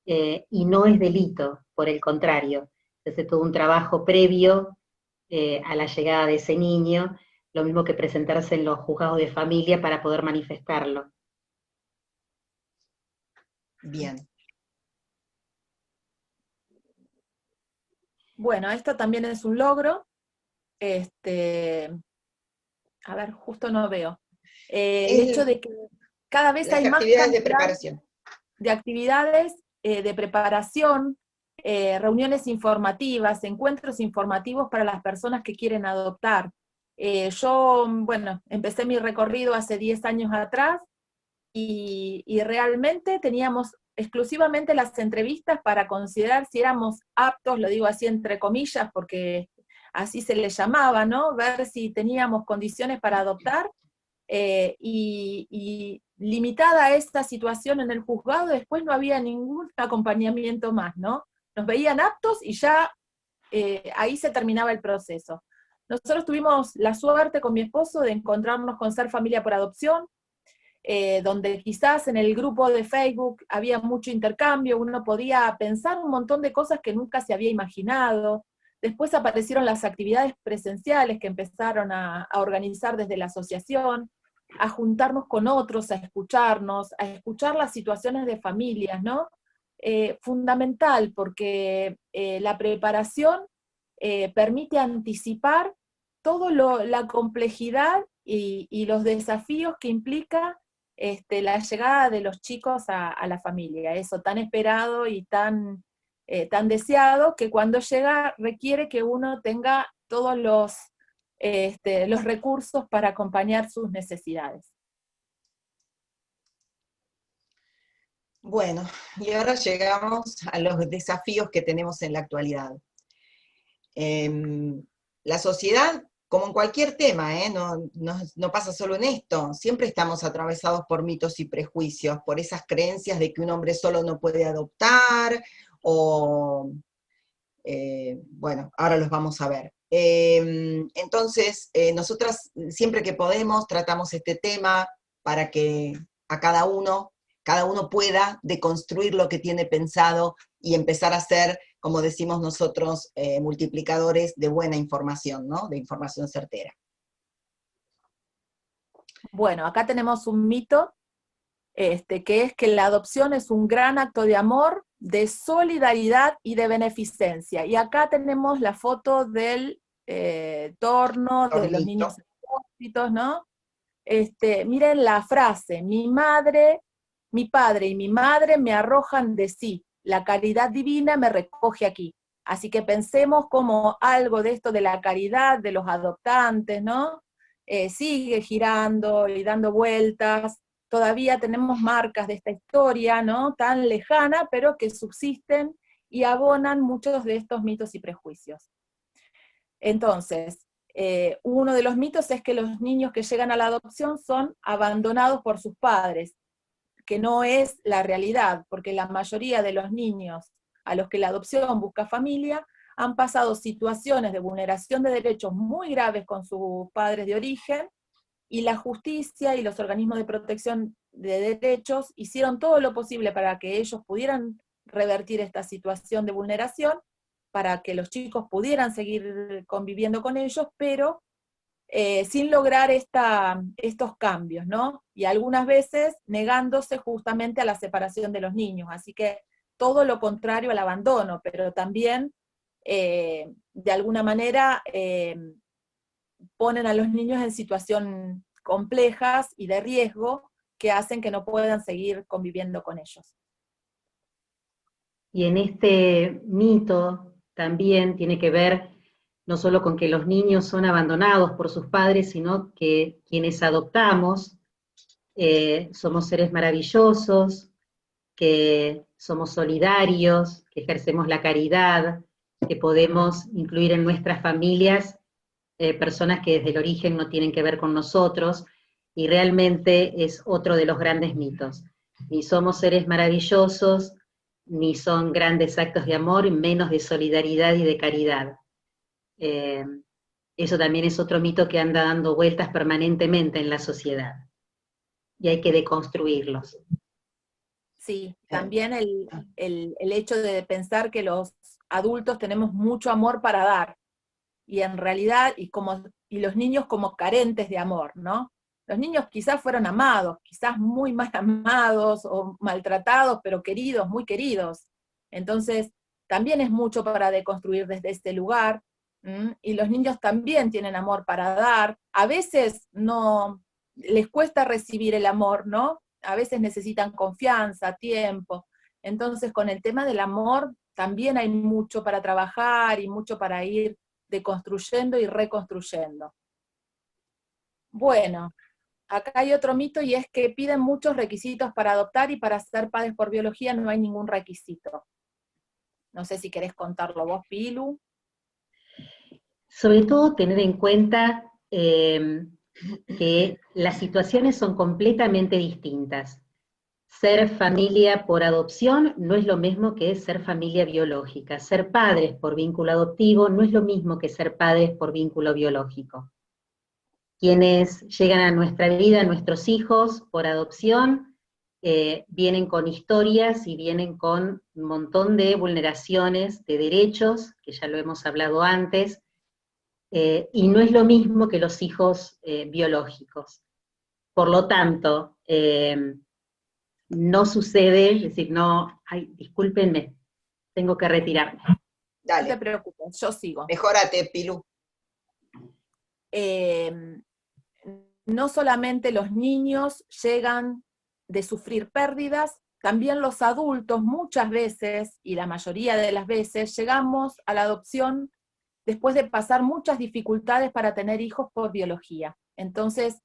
y no es delito, por el contrario, se hace todo un trabajo previo a la llegada de ese niño, lo mismo que presentarse en los juzgados de familia para poder manifestarlo. Bien. Bueno, esto también es un logro. A ver, justo no veo. El hecho de que cada vez hay las más actividades de cantidad preparación. de actividades de preparación, reuniones informativas, encuentros informativos para las personas que quieren adoptar. Yo, bueno, empecé mi recorrido hace 10 años atrás y realmente teníamos exclusivamente las entrevistas para considerar si éramos aptos, lo digo así entre comillas porque así se le llamaba, ¿no? Ver si teníamos condiciones para adoptar, y limitada a esta situación en el juzgado, después no había ningún acompañamiento más, ¿no? Nos veían aptos y ya ahí se terminaba el proceso. Nosotros tuvimos la suerte con mi esposo de encontrarnos con Ser Familia por Adopción, donde quizás en el grupo de Facebook había mucho intercambio, uno podía pensar un montón de cosas que nunca se había imaginado. Después aparecieron las actividades presenciales que empezaron a organizar desde la asociación, a juntarnos con otros, a escuchar las situaciones de familias, ¿no? Fundamental, porque la preparación permite anticipar toda la complejidad y los desafíos que implica la llegada de los chicos a la familia, eso tan esperado y tan deseado, que cuando llega requiere que uno tenga todos los recursos para acompañar sus necesidades. Bueno, y ahora llegamos a los desafíos que tenemos en la actualidad. La sociedad, como en cualquier tema, no pasa solo en esto, siempre estamos atravesados por mitos y prejuicios, por esas creencias de que un hombre solo no puede adoptar, o, bueno, ahora los vamos a ver. Entonces, nosotras siempre que podemos tratamos este tema para que a cada uno pueda deconstruir lo que tiene pensado y empezar a ser, como decimos nosotros, multiplicadores de buena información, ¿no? De información certera. Bueno, acá tenemos un mito, que es que la adopción es un gran acto de amor, de solidaridad y de beneficencia. Y acá tenemos la foto del torno, de los niños expósitos, ¿no? Miren la frase: mi padre y mi madre me arrojan de sí, la caridad divina me recoge aquí. Así que pensemos como algo de esto de la caridad de los adoptantes, ¿no? Sigue girando y dando vueltas. Todavía tenemos marcas de esta historia, ¿no? Tan lejana, pero que subsisten y abonan muchos de estos mitos y prejuicios. Entonces, uno de los mitos es que los niños que llegan a la adopción son abandonados por sus padres, que no es la realidad, porque la mayoría de los niños a los que la adopción busca familia han pasado situaciones de vulneración de derechos muy graves con sus padres de origen, y la justicia y los organismos de protección de derechos hicieron todo lo posible para que ellos pudieran revertir esta situación de vulneración, para que los chicos pudieran seguir conviviendo con ellos, pero sin lograr estos cambios, ¿no? Y algunas veces negándose justamente a la separación de los niños, así que todo lo contrario al abandono, pero también de alguna manera ponen a los niños en situación complejas y de riesgo que hacen que no puedan seguir conviviendo con ellos. Y en este mito también tiene que ver no solo con que los niños son abandonados por sus padres, sino que quienes adoptamos somos seres maravillosos, que somos solidarios, que ejercemos la caridad, que podemos incluir en nuestras familias personas que desde el origen no tienen que ver con nosotros, y realmente es otro de los grandes mitos. Ni somos seres maravillosos, ni son grandes actos de amor, menos de solidaridad y de caridad. Eso también es otro mito que anda dando vueltas permanentemente en la sociedad, y hay que deconstruirlos. Sí, también el hecho de pensar que los adultos tenemos mucho amor para dar, y en realidad, y los niños como carentes de amor, ¿no? Los niños quizás fueron amados, quizás muy mal amados o maltratados, pero queridos, muy queridos. Entonces, también es mucho para deconstruir desde este lugar, y los niños también tienen amor para dar. A veces no les cuesta recibir el amor, ¿no? A veces necesitan confianza, tiempo. Entonces, con el tema del amor, también hay mucho para trabajar y mucho para ir deconstruyendo y reconstruyendo. Bueno, acá hay otro mito, y es que piden muchos requisitos para adoptar, y para ser padres por biología no hay ningún requisito. No sé si querés contarlo vos, Pilu. Sobre todo tener en cuenta que las situaciones son completamente distintas. Ser familia por adopción no es lo mismo que ser familia biológica. Ser padres por vínculo adoptivo no es lo mismo que ser padres por vínculo biológico. Quienes llegan a nuestra vida, nuestros hijos, por adopción, vienen con historias y vienen con un montón de vulneraciones de derechos, que ya lo hemos hablado antes, y no es lo mismo que los hijos biológicos. Por lo tanto, no sucede, es decir, no, ay, discúlpenme, tengo que retirarme. Dale. No te preocupes, yo sigo. Mejórate, Pilu. No solamente los niños llegan de sufrir pérdidas, también los adultos muchas veces, y la mayoría de las veces, llegamos a la adopción después de pasar muchas dificultades para tener hijos por biología. Entonces,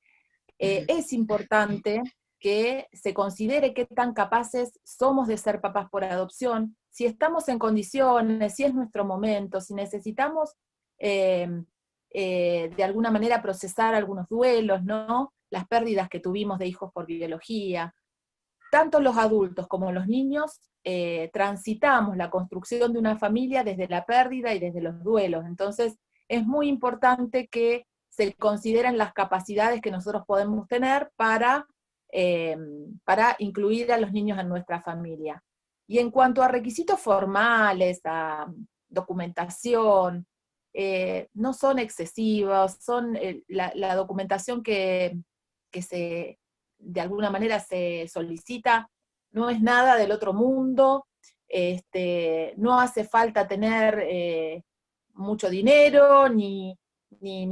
es importante que se considere qué tan capaces somos de ser papás por adopción, si estamos en condiciones, si es nuestro momento, si necesitamos de alguna manera procesar algunos duelos, ¿no? Las pérdidas que tuvimos de hijos por biología. Tanto los adultos como los niños transitamos la construcción de una familia desde la pérdida y desde los duelos. Entonces, es muy importante que se consideren las capacidades que nosotros podemos tener para incluir a los niños en nuestra familia. Y en cuanto a requisitos formales, a documentación, no son excesivos, son la documentación que de alguna manera se solicita, no es nada del otro mundo, no hace falta tener mucho dinero, ni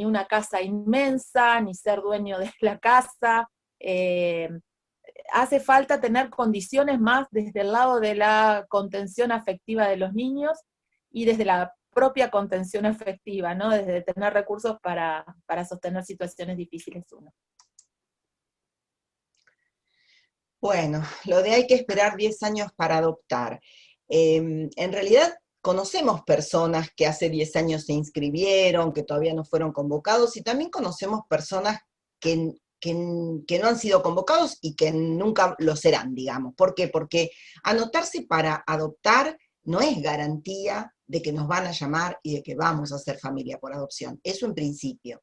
una casa inmensa, ni ser dueño de la casa. Hace falta tener condiciones más desde el lado de la contención afectiva de los niños y desde la propia contención afectiva, ¿no? Desde tener recursos para sostener situaciones difíciles uno. Bueno, lo de hay que esperar 10 años para adoptar. En realidad conocemos personas que hace 10 años se inscribieron, que todavía no fueron convocados, y también conocemos personas que no han sido convocados y que nunca lo serán, digamos. ¿Por qué? Porque anotarse para adoptar no es garantía de que nos van a llamar y de que vamos a ser familia por adopción. Eso en principio.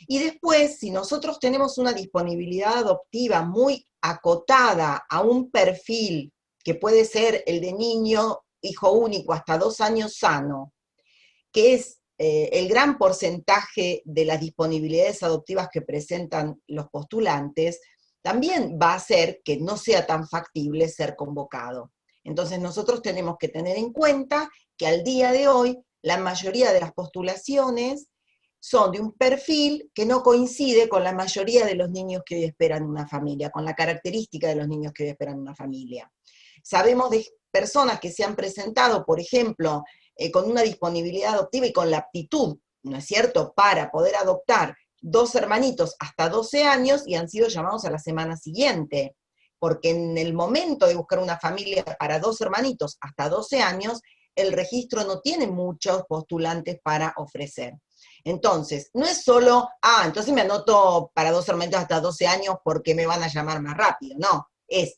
Y después, si nosotros tenemos una disponibilidad adoptiva muy acotada a un perfil que puede ser el de niño, hijo único, hasta 2 años sano, que es el gran porcentaje de las disponibilidades adoptivas que presentan los postulantes, también va a hacer que no sea tan factible ser convocado. Entonces nosotros tenemos que tener en cuenta que al día de hoy, la mayoría de las postulaciones son de un perfil que no coincide con la mayoría de los niños que hoy esperan una familia, con la característica de los niños que hoy esperan una familia. Sabemos de personas que se han presentado, por ejemplo, con una disponibilidad adoptiva y con la aptitud, ¿no es cierto?, para poder adoptar 2 hermanitos hasta 12 años y han sido llamados a la semana siguiente, porque en el momento de buscar una familia para 2 hermanitos hasta 12 años, el registro no tiene muchos postulantes para ofrecer. Entonces, no es solo, entonces me anoto para 2 hermanitos hasta 12 años porque me van a llamar más rápido, no,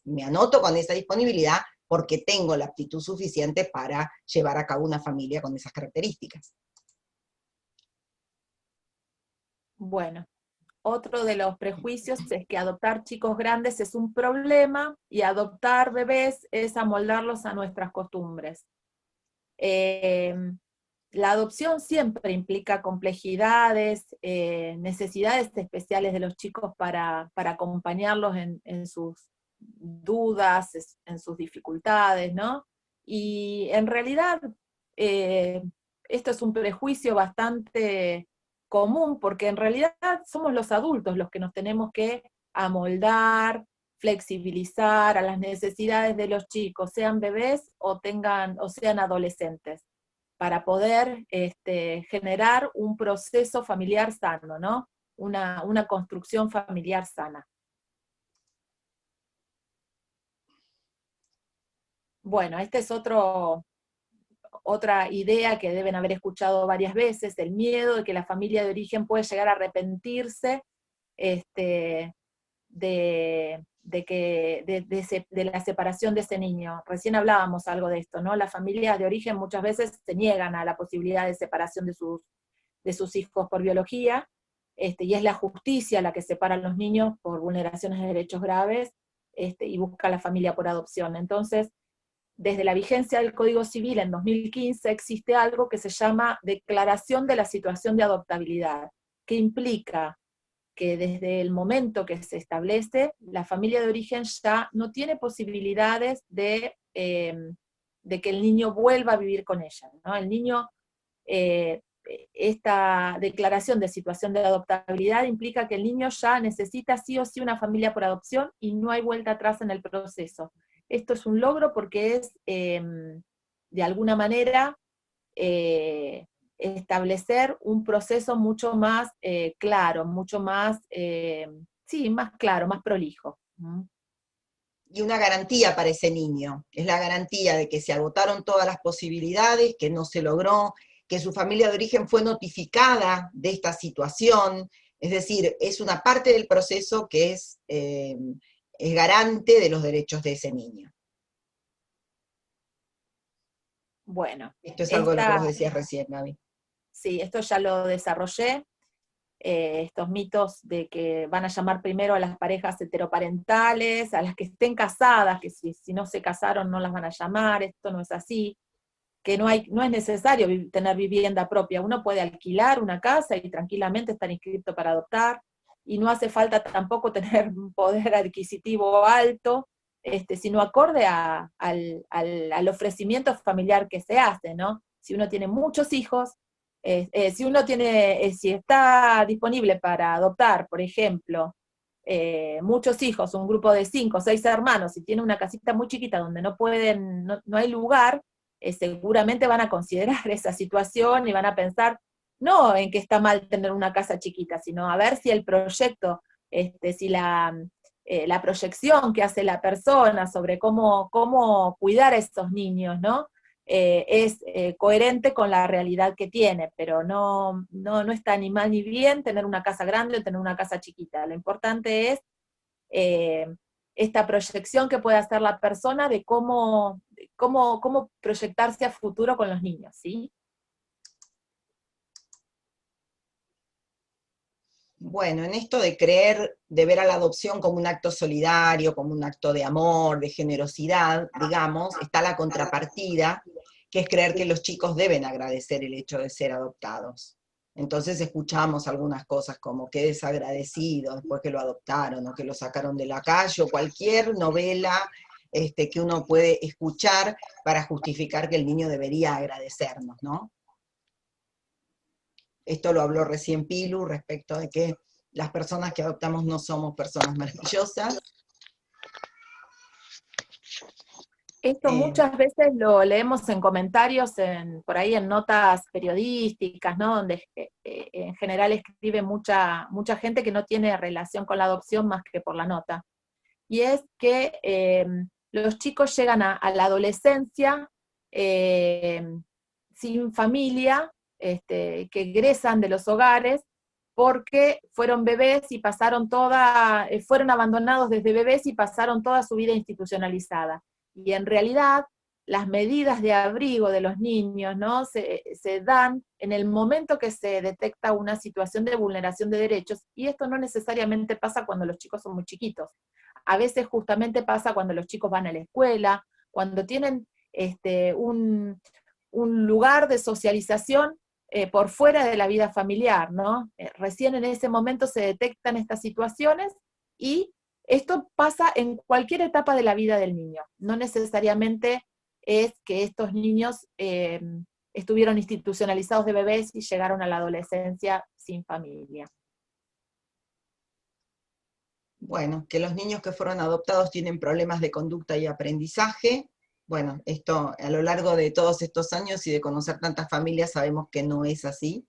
me anoto con esa disponibilidad porque tengo la aptitud suficiente para llevar a cabo una familia con esas características. Bueno, otro de los prejuicios es que adoptar chicos grandes es un problema y adoptar bebés es amoldarlos a nuestras costumbres. La adopción siempre implica complejidades, necesidades especiales de los chicos para acompañarlos en sus dudas, en sus dificultades, ¿no? Y en realidad esto es un prejuicio bastante común, porque en realidad somos los adultos los que nos tenemos que amoldar, flexibilizar a las necesidades de los chicos, sean bebés o sean adolescentes, para poder generar un proceso familiar sano, ¿no? Una construcción familiar sana. Bueno, esta es otra idea que deben haber escuchado varias veces, el miedo de que la familia de origen puede llegar a arrepentirse de la separación de ese niño. Recién hablábamos algo de esto, ¿no? Las familias de origen muchas veces se niegan a la posibilidad de separación de sus hijos por biología, y es la justicia la que separa a los niños por vulneraciones de derechos graves, y busca a la familia por adopción. Entonces, desde la vigencia del Código Civil en 2015 existe algo que se llama Declaración de la Situación de Adoptabilidad, que implica que desde el momento que se establece, la familia de origen ya no tiene posibilidades de que el niño vuelva a vivir con ella, ¿no? El niño, esta declaración de situación de adoptabilidad implica que el niño ya necesita sí o sí una familia por adopción y no hay vuelta atrás en el proceso. Esto es un logro porque es, de alguna manera, establecer un proceso mucho más claro, mucho más, más claro, más prolijo. Y una garantía para ese niño, es la garantía de que se agotaron todas las posibilidades, que no se logró, que su familia de origen fue notificada de esta situación, es decir, es una parte del proceso que es garante de los derechos de ese niño. Bueno. Esto es algo de lo que vos decías recién, Gaby. Sí, esto ya lo desarrollé, estos mitos de que van a llamar primero a las parejas heteroparentales, a las que estén casadas, que si no se casaron no las van a llamar, esto no es así, que no es necesario tener vivienda propia, uno puede alquilar una casa y tranquilamente estar inscrito para adoptar, y no hace falta tampoco tener un poder adquisitivo alto, sino acorde al ofrecimiento familiar que se hace, ¿no? Si uno tiene muchos hijos, si está disponible para adoptar, por ejemplo, muchos hijos, un grupo de 5 o 6 hermanos, y tiene una casita muy chiquita donde no hay lugar, seguramente van a considerar esa situación y van a pensar, no en que está mal tener una casa chiquita, sino a ver si el proyecto, si la proyección que hace la persona sobre cómo cuidar a estos niños, ¿no? Es coherente con la realidad que tiene, pero no está ni mal ni bien tener una casa grande o tener una casa chiquita. Lo importante es esta proyección que puede hacer la persona de cómo proyectarse a futuro con los niños, ¿sí? Bueno, en esto de ver a la adopción como un acto solidario, como un acto de amor, de generosidad, digamos, está la contrapartida, que es creer que los chicos deben agradecer el hecho de ser adoptados. Entonces escuchamos algunas cosas como qué desagradecido después que lo adoptaron, o que lo sacaron de la calle, o cualquier novela que uno puede escuchar para justificar que el niño debería agradecernos, ¿no? Esto lo habló recién Pilu respecto de que las personas que adoptamos no somos personas maravillosas. Esto muchas veces lo leemos en comentarios, por ahí en notas periodísticas, ¿no? Donde en general escribe mucha gente que no tiene relación con la adopción más que por la nota. Y es que los chicos llegan a la adolescencia sin familia, que egresan de los hogares porque fueron bebés y fueron abandonados desde bebés y pasaron toda su vida institucionalizada. Y en realidad, las medidas de abrigo de los niños, ¿no? se dan en el momento que se detecta una situación de vulneración de derechos, y esto no necesariamente pasa cuando los chicos son muy chiquitos. A veces justamente pasa cuando los chicos van a la escuela, cuando tienen un lugar de socialización por fuera de la vida familiar, ¿no? Recién en ese momento se detectan estas situaciones, y esto pasa en cualquier etapa de la vida del niño. No necesariamente es que estos niños estuvieron institucionalizados de bebés y llegaron a la adolescencia sin familia. Bueno, que los niños que fueron adoptados tienen problemas de conducta y aprendizaje. Bueno, esto a lo largo de todos estos años y de conocer tantas familias sabemos que no es así.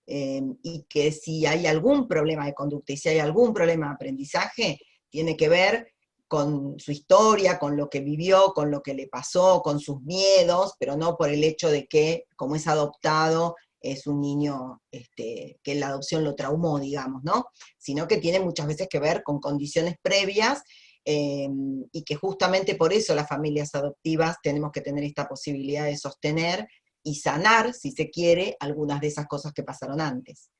Y que si hay algún problema de conducta y si hay algún problema de aprendizaje, tiene que ver con su historia, con lo que vivió, con lo que le pasó, con sus miedos, pero no por el hecho de que, como es adoptado, es un niño que la adopción lo traumó, digamos, ¿no? Sino que tiene muchas veces que ver con condiciones previas, y que justamente por eso las familias adoptivas tenemos que tener esta posibilidad de sostener y sanar, si se quiere, algunas de esas cosas que pasaron antes.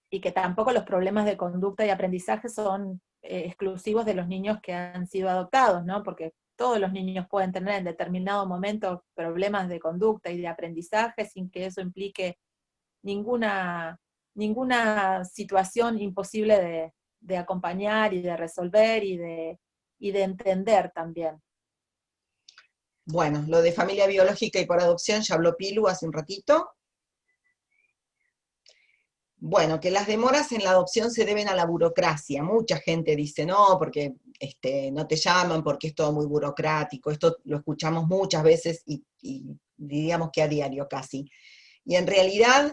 Y que tampoco los problemas de conducta y aprendizaje son exclusivos de los niños que han sido adoptados, ¿no? Porque todos los niños pueden tener en determinado momento problemas de conducta y de aprendizaje sin que eso implique ninguna situación imposible de acompañar y de resolver y de entender también. Bueno, lo de familia biológica y por adopción ya habló Pilu hace un ratito. Bueno, que las demoras en la adopción se deben a la burocracia. Mucha gente dice, no, porque no te llaman, porque es todo muy burocrático. Esto lo escuchamos muchas veces y diríamos que a diario casi. Y en realidad,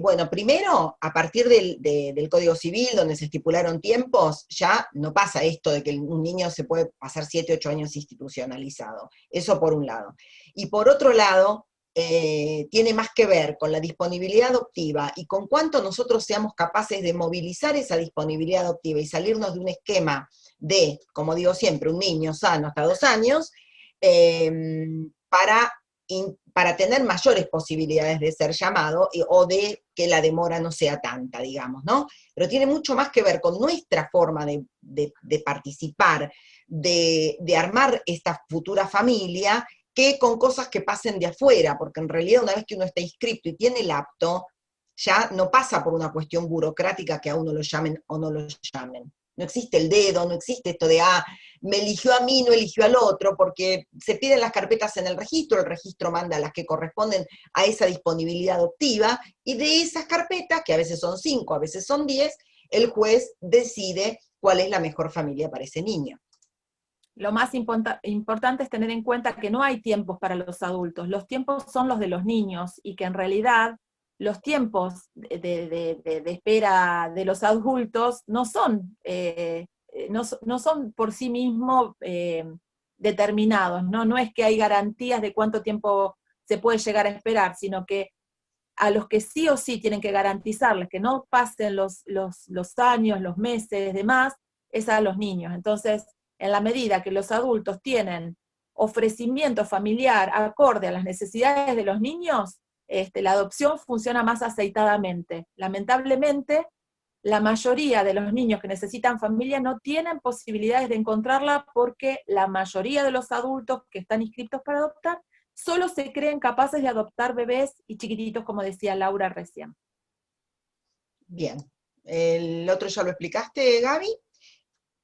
bueno, primero, a partir del Código Civil, donde se estipularon tiempos, ya no pasa esto de que un niño se puede pasar 7, 8 años institucionalizado. Eso por un lado. Y por otro lado, tiene más que ver con la disponibilidad adoptiva y con cuánto nosotros seamos capaces de movilizar esa disponibilidad adoptiva y salirnos de un esquema de, como digo siempre, un niño sano hasta 2 años, para tener mayores posibilidades de ser llamado o de que la demora no sea tanta, digamos, ¿no? Pero tiene mucho más que ver con nuestra forma de participar, de armar esta futura familia, que con cosas que pasen de afuera, porque en realidad una vez que uno está inscrito y tiene el apto, ya no pasa por una cuestión burocrática que a uno lo llamen o no lo llamen. No existe el dedo, no existe esto de, me eligió a mí, no eligió al otro, porque se piden las carpetas en el registro manda las que corresponden a esa disponibilidad adoptiva, y de esas carpetas, que a veces son 5, a veces son 10, el juez decide cuál es la mejor familia para ese niño. Lo más importante es tener en cuenta que no hay tiempos para los adultos, los tiempos son los de los niños, y que en realidad los tiempos de espera de los adultos no son por sí mismos determinados, ¿no? No es que hay garantías de cuánto tiempo se puede llegar a esperar, sino que a los que sí o sí tienen que garantizarles que no pasen los años, los meses, demás, es a los niños. Entonces, en la medida que los adultos tienen ofrecimiento familiar acorde a las necesidades de los niños, la adopción funciona más aceitadamente. Lamentablemente, la mayoría de los niños que necesitan familia no tienen posibilidades de encontrarla porque la mayoría de los adultos que están inscritos para adoptar solo se creen capaces de adoptar bebés y chiquititos, como decía Laura recién. Bien. ¿El otro ya lo explicaste, Gaby?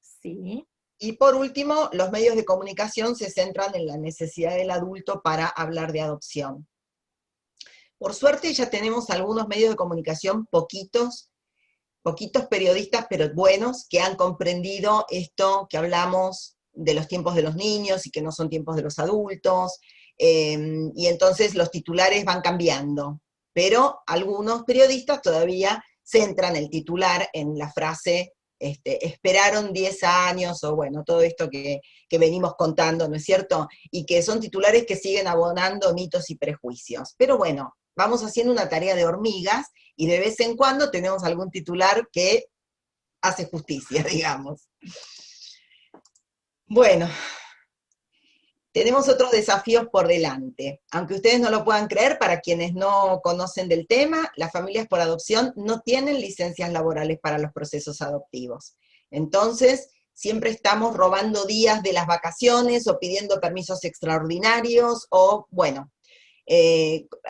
Sí. Y por último, los medios de comunicación se centran en la necesidad del adulto para hablar de adopción. Por suerte ya tenemos algunos medios de comunicación, poquitos periodistas, pero buenos, que han comprendido esto que hablamos de los tiempos de los niños y que no son tiempos de los adultos, y entonces los titulares van cambiando, pero algunos periodistas todavía centran el titular en la frase, esperaron 10 años, o bueno, todo esto que venimos contando, ¿no es cierto? Y que son titulares que siguen abonando mitos y prejuicios. Pero bueno, vamos haciendo una tarea de hormigas, y de vez en cuando tenemos algún titular que hace justicia, digamos. Bueno, tenemos otros desafíos por delante. Aunque ustedes no lo puedan creer, para quienes no conocen del tema, las familias por adopción no tienen licencias laborales para los procesos adoptivos. Entonces, siempre estamos robando días de las vacaciones o pidiendo permisos extraordinarios o, bueno,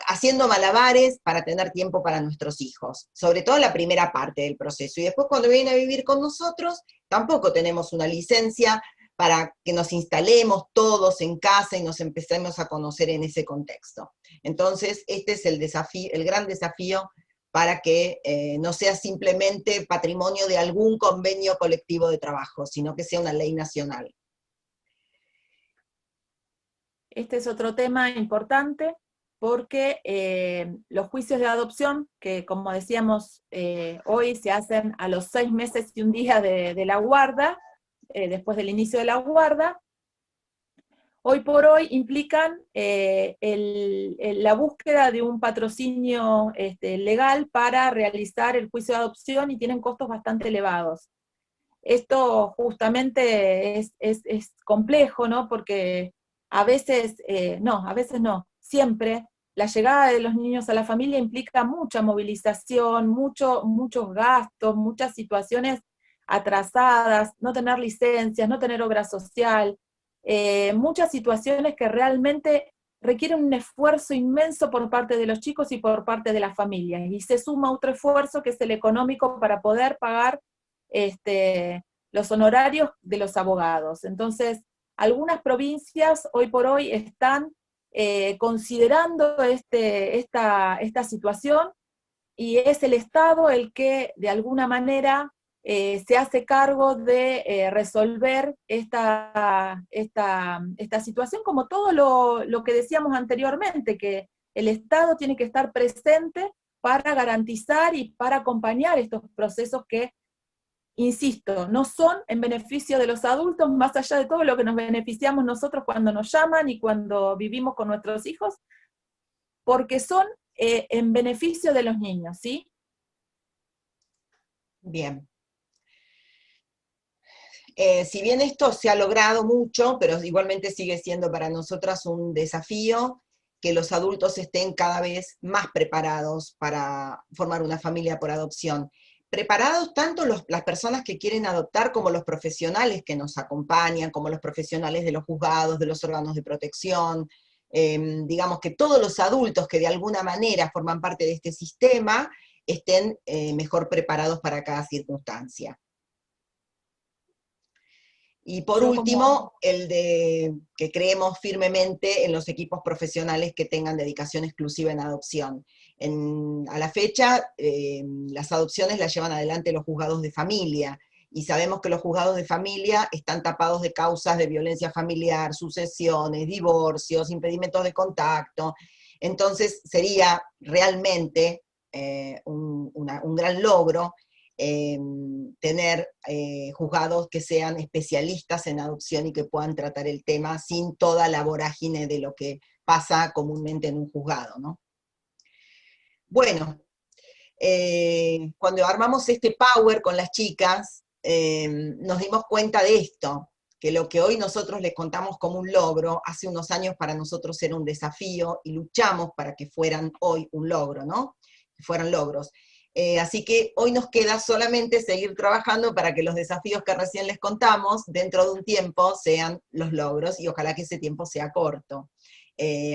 haciendo malabares para tener tiempo para nuestros hijos, sobre todo la primera parte del proceso. Y después cuando vienen a vivir con nosotros, tampoco tenemos una licencia para que nos instalemos todos en casa y nos empecemos a conocer en ese contexto. Entonces, este es el desafío, el gran desafío para que no sea simplemente patrimonio de algún convenio colectivo de trabajo, sino que sea una ley nacional. Este es otro tema importante, porque los juicios de adopción, que como decíamos, hoy se hacen a los 6 meses y un día de la guarda, después del inicio de la guarda, hoy por hoy implican la búsqueda de un patrocinio legal para realizar el juicio de adopción, y tienen costos bastante elevados. Esto justamente es complejo, ¿no? Porque a veces no, siempre la llegada de los niños a la familia implica mucha movilización, muchos gastos, muchas situaciones atrasadas, no tener licencias, no tener obra social, muchas situaciones que realmente requieren un esfuerzo inmenso por parte de los chicos y por parte de las familias, y se suma otro esfuerzo, que es el económico, para poder pagar los honorarios de los abogados. Entonces, algunas provincias hoy por hoy están considerando esta situación, y es el Estado el que de alguna manera se hace cargo de resolver esta situación, como todo lo que decíamos anteriormente, que el Estado tiene que estar presente para garantizar y para acompañar estos procesos que, insisto, no son en beneficio de los adultos, más allá de todo lo que nos beneficiamos nosotros cuando nos llaman y cuando vivimos con nuestros hijos, porque son en beneficio de los niños, ¿sí? Bien. Si bien esto se ha logrado mucho, pero igualmente sigue siendo para nosotras un desafío que los adultos estén cada vez más preparados para formar una familia por adopción. Preparados tanto las personas que quieren adoptar como los profesionales que nos acompañan, como los profesionales de los juzgados, de los órganos de protección, digamos que todos los adultos que de alguna manera forman parte de este sistema estén mejor preparados para cada circunstancia. Y por último, el de que creemos firmemente en los equipos profesionales que tengan dedicación exclusiva en adopción. A la fecha, las adopciones las llevan adelante los juzgados de familia, y sabemos que los juzgados de familia están tapados de causas de violencia familiar, sucesiones, divorcios, impedimentos de contacto. Entonces sería realmente un gran logro tener juzgados que sean especialistas en adopción y que puedan tratar el tema sin toda la vorágine de lo que pasa comúnmente en un juzgado, ¿no? Bueno, cuando armamos este Power con las chicas, nos dimos cuenta de esto, que lo que hoy nosotros les contamos como un logro, hace unos años para nosotros era un desafío, y luchamos para que fueran hoy un logro, ¿no? Que fueran logros. Así que hoy nos queda solamente seguir trabajando para que los desafíos que recién les contamos, dentro de un tiempo, sean los logros, y ojalá que ese tiempo sea corto.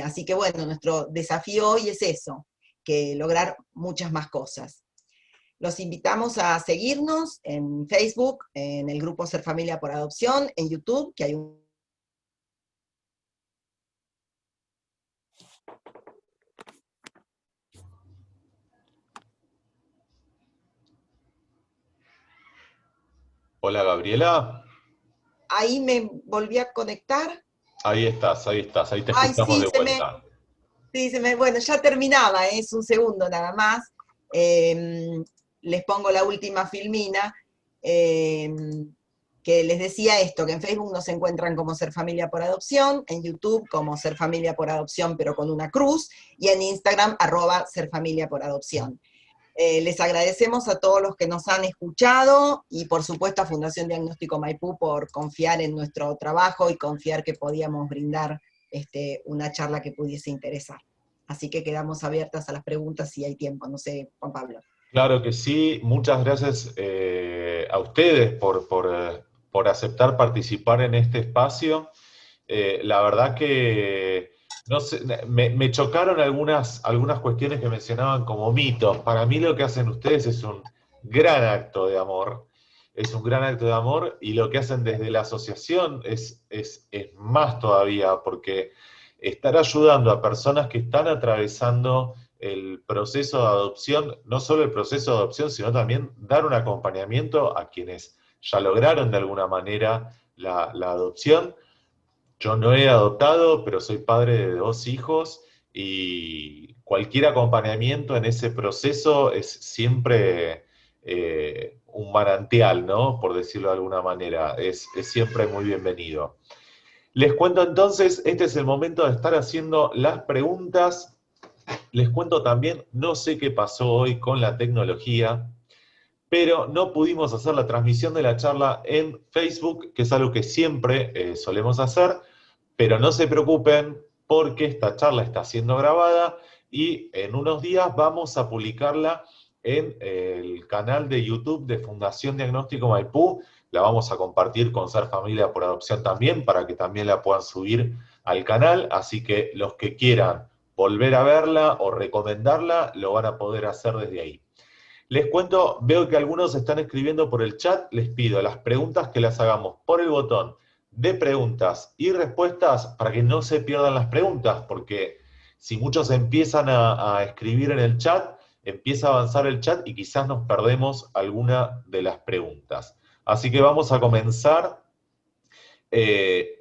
Así que bueno, nuestro desafío hoy es eso, que lograr muchas más cosas. Los invitamos a seguirnos en Facebook, en el grupo Ser Familia por Adopción, en YouTube, que hay un Hola, Gabriela. Ahí me volví a conectar. Ahí estás, ahí estás, ahí te Ay, escuchamos sí, de vuelta. bueno, ya terminaba, es un segundo nada más. Les pongo la última filmina, eh, que les decía esto, que en Facebook nos encuentran como Ser Familia por Adopción, en YouTube como Ser Familia por Adopción, pero con una cruz, y en Instagram, @Ser Familia por Adopción. Les agradecemos a todos los que nos han escuchado y por supuesto a Fundación Diagnóstico Maipú por confiar en nuestro trabajo y confiar que podíamos brindar una charla que pudiese interesar. Así que quedamos abiertas a las preguntas si hay tiempo. No sé, Juan Pablo. Claro que sí, muchas gracias a ustedes por aceptar participar en este espacio. La verdad que no sé, me chocaron algunas cuestiones que mencionaban como mitos. Para mí lo que hacen ustedes es un gran acto de amor, es un gran acto de amor, y lo que hacen desde la asociación es más todavía, porque estar ayudando a personas que están atravesando el proceso de adopción, no solo el proceso de adopción, sino también dar un acompañamiento a quienes ya lograron de alguna manera la adopción. Yo no he adoptado, pero soy padre de 2 hijos y cualquier acompañamiento en ese proceso es siempre un manantial, ¿no? Por decirlo de alguna manera, es siempre muy bienvenido. Les cuento entonces, este es el momento de estar haciendo las preguntas. Les cuento también, no sé qué pasó hoy con la tecnología, pero no pudimos hacer la transmisión de la charla en Facebook, que es algo que siempre solemos hacer, pero no se preocupen porque esta charla está siendo grabada y en unos días vamos a publicarla en el canal de YouTube de Fundación Diagnóstico Maipú. La vamos a compartir con Ser Familia por Adopción también, para que también la puedan subir al canal, así que los que quieran volver a verla o recomendarla, lo van a poder hacer desde ahí. Les cuento, veo que algunos están escribiendo por el chat, les pido las preguntas que las hagamos por el botón de preguntas y respuestas para que no se pierdan las preguntas, porque si muchos empiezan a escribir en el chat, empieza a avanzar el chat y quizás nos perdemos alguna de las preguntas. Así que vamos a comenzar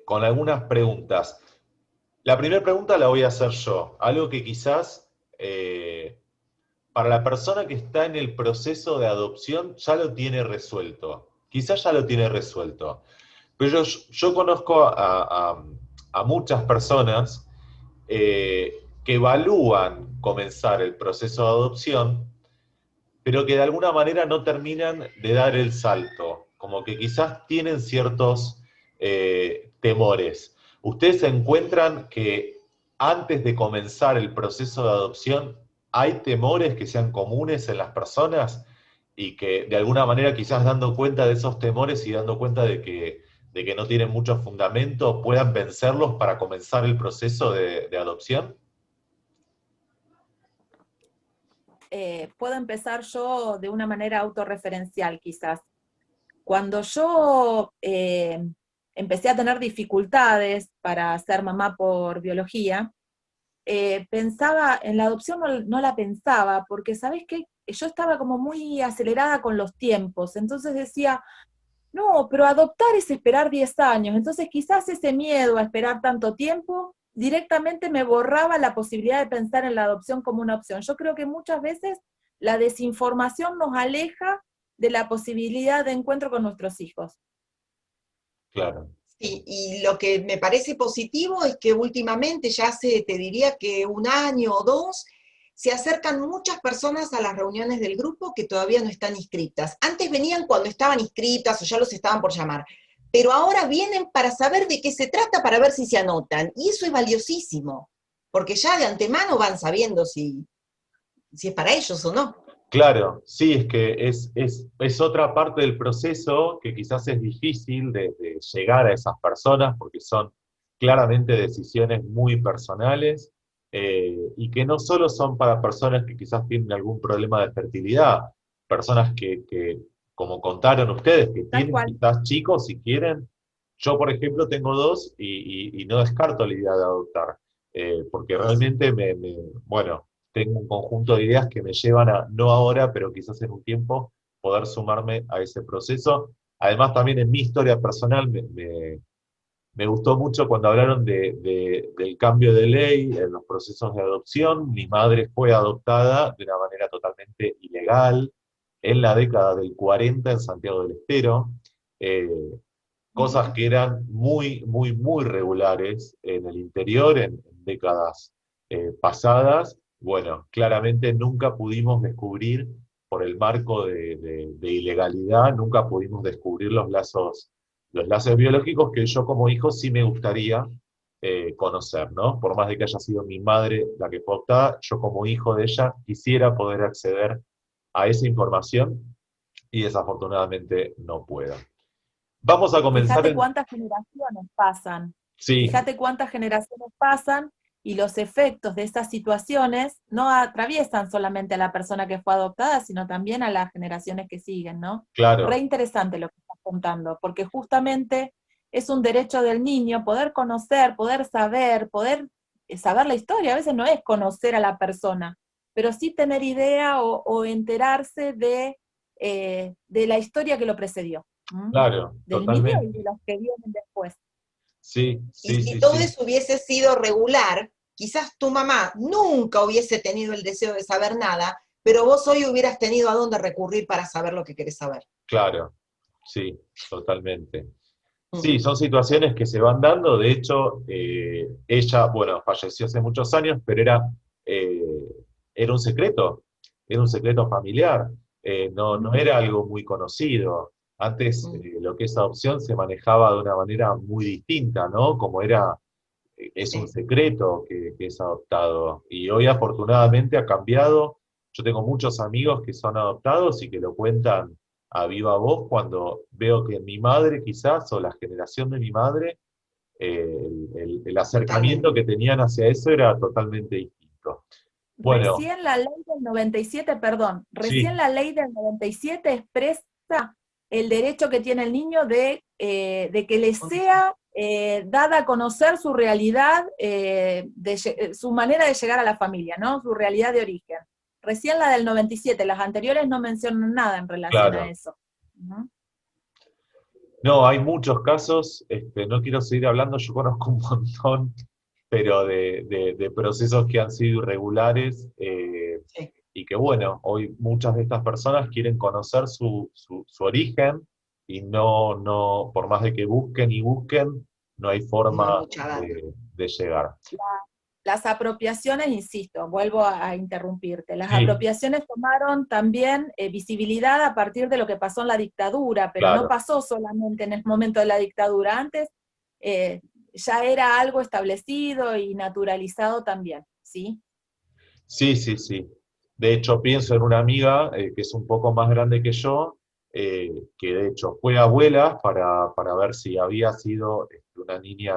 con algunas preguntas. La primera pregunta la voy a hacer yo, algo que quizás para la persona que está en el proceso de adopción ya lo tiene resuelto, quizás ya lo tiene resuelto. Pero yo conozco a muchas personas que evalúan comenzar el proceso de adopción, pero que de alguna manera no terminan de dar el salto, como que quizás tienen ciertos temores. ¿Ustedes encuentran que antes de comenzar el proceso de adopción hay temores que sean comunes en las personas y que de alguna manera quizás dando cuenta de esos temores y dando cuenta de que no tienen mucho fundamento puedan vencerlos para comenzar el proceso de adopción? Puedo empezar yo de una manera autorreferencial quizás. Cuando yo empecé a tener dificultades para ser mamá por biología, pensaba, en la adopción no la pensaba, porque ¿sabés qué? Yo estaba como muy acelerada con los tiempos, entonces decía, no, pero adoptar es esperar 10 años, entonces quizás ese miedo a esperar tanto tiempo directamente me borraba la posibilidad de pensar en la adopción como una opción. Yo creo que muchas veces la desinformación nos aleja de la posibilidad de encuentro con nuestros hijos. Claro. Sí, y lo que me parece positivo es que últimamente, ya hace, te diría que 1 año o 2, se acercan muchas personas a las reuniones del grupo que todavía no están inscritas. Antes venían cuando estaban inscritas o ya los estaban por llamar, pero ahora vienen para saber de qué se trata, para ver si se anotan, y eso es valiosísimo, porque ya de antemano van sabiendo si es para ellos o no. Claro, sí, es que es otra parte del proceso que quizás es difícil de llegar a esas personas porque son claramente decisiones muy personales y que no solo son para personas que quizás tienen algún problema de fertilidad, personas que como contaron ustedes, que Tal tienen cual. quizás chicos si quieren. Yo, por ejemplo, tengo 2 y no descarto la idea de adoptar, porque realmente bueno, tengo un conjunto de ideas que me llevan a, no ahora, pero quizás en un tiempo, poder sumarme a ese proceso. además también en mi historia personal me gustó mucho cuando hablaron del cambio de ley en los procesos de adopción. Mi madre fue adoptada de una manera totalmente ilegal en la década del 40 en Santiago del Estero. Eh, Cosas que eran muy, muy, muy regulares en el interior en décadas pasadas. Bueno, claramente nunca pudimos descubrir, por el marco de ilegalidad, nunca pudimos descubrir los lazos biológicos que yo como hijo sí me gustaría conocer, ¿no? Por más de que haya sido mi madre la que fue adoptada, yo como hijo de ella quisiera poder acceder a esa información y desafortunadamente no puedo. Vamos a comenzar. Fíjate cuántas generaciones pasan. Sí, Fíjate cuántas generaciones pasan y los efectos de estas situaciones no atraviesan solamente a la persona que fue adoptada, sino también a las generaciones que siguen, ¿no? claro, Re interesante lo que estás contando, porque justamente es un derecho del niño poder conocer, poder saber la historia. A veces no es conocer a la persona, pero sí tener idea o enterarse de la historia que lo precedió. ¿Mm? claro, Del niño y totalmente. de los que vienen después. Sí, Y sí, si sí, todo sí, eso hubiese sido regular, quizás tu mamá nunca hubiese tenido el deseo de saber nada, pero vos hoy hubieras tenido a dónde recurrir para saber lo que querés saber. claro, sí, totalmente. Mm. Sí, son situaciones que se van dando. De hecho, ella, bueno, falleció hace muchos años, pero eh, era un secreto familiar. No era algo muy conocido. Antes, Mm. lo que es adopción se manejaba de una manera muy distinta, ¿no? Como es un Sí. secreto que es adoptado. Y hoy afortunadamente ha cambiado. Yo tengo muchos amigos que son adoptados y que lo cuentan a viva voz cuando veo que mi madre quizás, o la generación de mi madre, el acercamiento Totalmente. que tenían hacia eso era totalmente distinto. Bueno, Recién la ley del 97, perdón, recién sí, la ley del 97 expresa el derecho que tiene el niño de que le sea dada a conocer su realidad, su manera de llegar a la familia, ¿no? Su realidad de origen. Recién la del 97, las anteriores no mencionan nada en relación a claro. eso. ¿No? No, hay muchos casos, no quiero seguir hablando, yo conozco un montón, pero de procesos que han sido irregulares, Sí. y que bueno, hoy muchas de estas personas quieren conocer su origen y por más de que busquen y busquen, no hay No hay forma mucha data. de llegar. Las apropiaciones, insisto, vuelvo a interrumpirte, las Sí, apropiaciones tomaron también visibilidad a partir de lo que pasó en la dictadura, pero no claro. pasó solamente en el momento de la dictadura, antes ya era algo establecido y naturalizado también, ¿sí? Sí, sí, sí. De hecho, pienso en una amiga que es un poco más grande que yo, que de hecho fue abuela para ver si había sido una niña,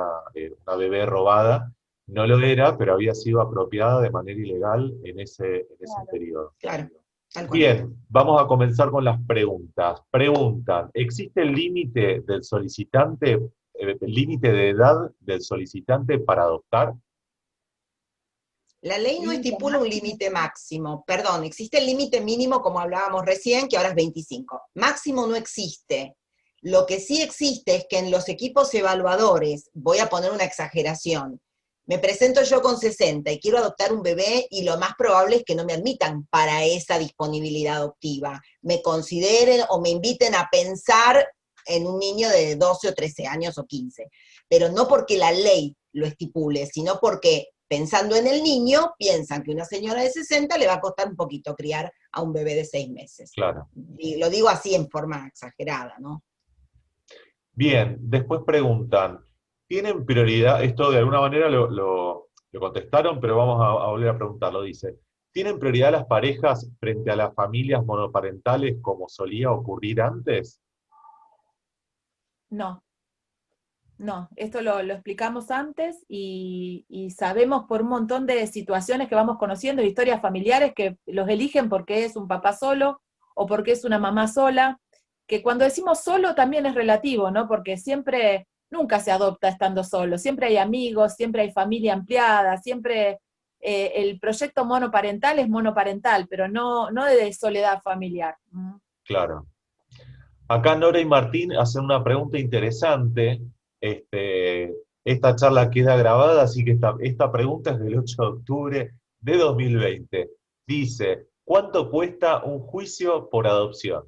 una bebé robada. No lo era, pero había sido apropiada de manera ilegal en ese Claro. periodo. Claro, tal cual. Bien, vamos a comenzar con las preguntas. Preguntan, ¿existe el límite del solicitante, el límite de edad del solicitante para adoptar? La ley no Límite estipula un máximo. límite máximo, perdón, existe el límite mínimo como hablábamos recién, que ahora es 25. Máximo no existe. Lo que sí existe es que en los equipos evaluadores, voy a poner una exageración, me presento yo con 60 y quiero adoptar un bebé y lo más probable es que no me admitan para esa disponibilidad adoptiva. Me consideren o me inviten a pensar en un niño de 12 o 13 años o 15. Pero no porque la ley lo estipule, sino porque pensando en el niño, piensan que una señora de 60 le va a costar un poquito criar a un bebé de 6 meses. Claro. Y lo digo así en forma exagerada, ¿no? Bien, después preguntan, ¿tienen prioridad? Esto de alguna manera lo contestaron, pero vamos a volver a preguntarlo. Dice, ¿tienen prioridad las parejas frente a las familias monoparentales como solía ocurrir antes? No, no, esto lo explicamos antes y sabemos por un montón de situaciones que vamos conociendo, historias familiares que los eligen porque es un papá solo o porque es una mamá sola, que cuando decimos solo también es relativo, ¿no? Porque siempre, nunca se adopta estando solo, siempre hay amigos, siempre hay familia ampliada, siempre el proyecto monoparental es monoparental, pero no de soledad familiar. Claro. Acá Nora y Martín hacen una pregunta interesante. Esta charla queda grabada, así que esta pregunta es del 8 de octubre de 2020. Dice, ¿cuánto cuesta un juicio por adopción?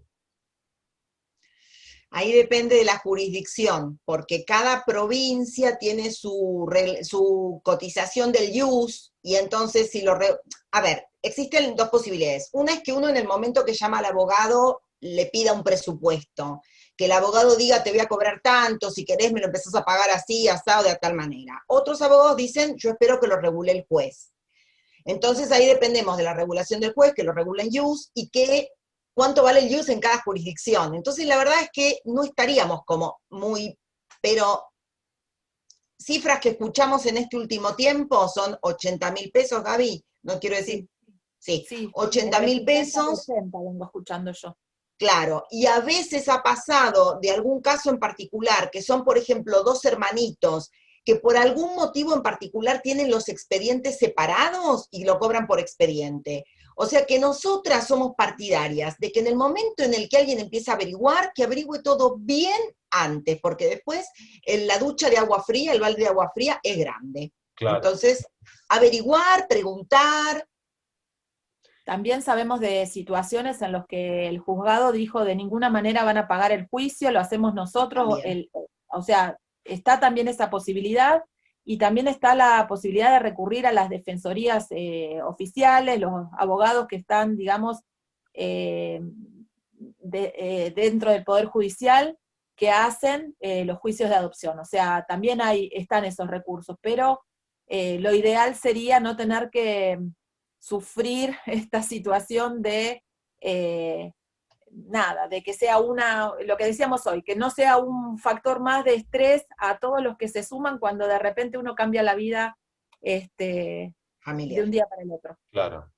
Ahí depende de la jurisdicción, porque cada provincia tiene su cotización del IUS, y entonces si a ver, existen dos posibilidades. Una es que uno en el momento que llama al abogado le pida un presupuesto, que el abogado diga te voy a cobrar tanto, si querés me lo empezás a pagar así, asado, de tal manera. Otros abogados dicen yo espero que lo regule el juez. Entonces ahí dependemos de la regulación del juez, que lo regula el IUS, y cuánto vale el IUS en cada jurisdicción. Entonces la verdad es que no estaríamos como muy, pero cifras que escuchamos en este último tiempo son 80.000 pesos, Gaby, no quiero decir, sí, 80.000 pesos. 80 vengo escuchando yo. Claro, y a veces ha pasado de algún caso en particular, que son, por ejemplo, dos hermanitos, que por algún motivo en particular tienen los expedientes separados y lo cobran por expediente. O sea que nosotras somos partidarias de que en el momento en el que alguien empieza a averiguar, que averigüe todo bien antes, porque después la ducha de agua fría, el balde de agua fría es grande. Claro. Entonces, averiguar, preguntar. También sabemos de situaciones en las que el juzgado dijo de ninguna manera van a pagar el juicio, lo hacemos nosotros, o sea, está también esa posibilidad, y también está la posibilidad de recurrir a las defensorías oficiales, los abogados que están, digamos, dentro del Poder Judicial, que hacen los juicios de adopción. O sea, también están esos recursos, pero lo ideal sería no tener que sufrir esta situación de de que sea lo que decíamos hoy, que no sea un factor más de estrés a todos los que se suman cuando de repente uno cambia la vida de un día para el otro. Claro.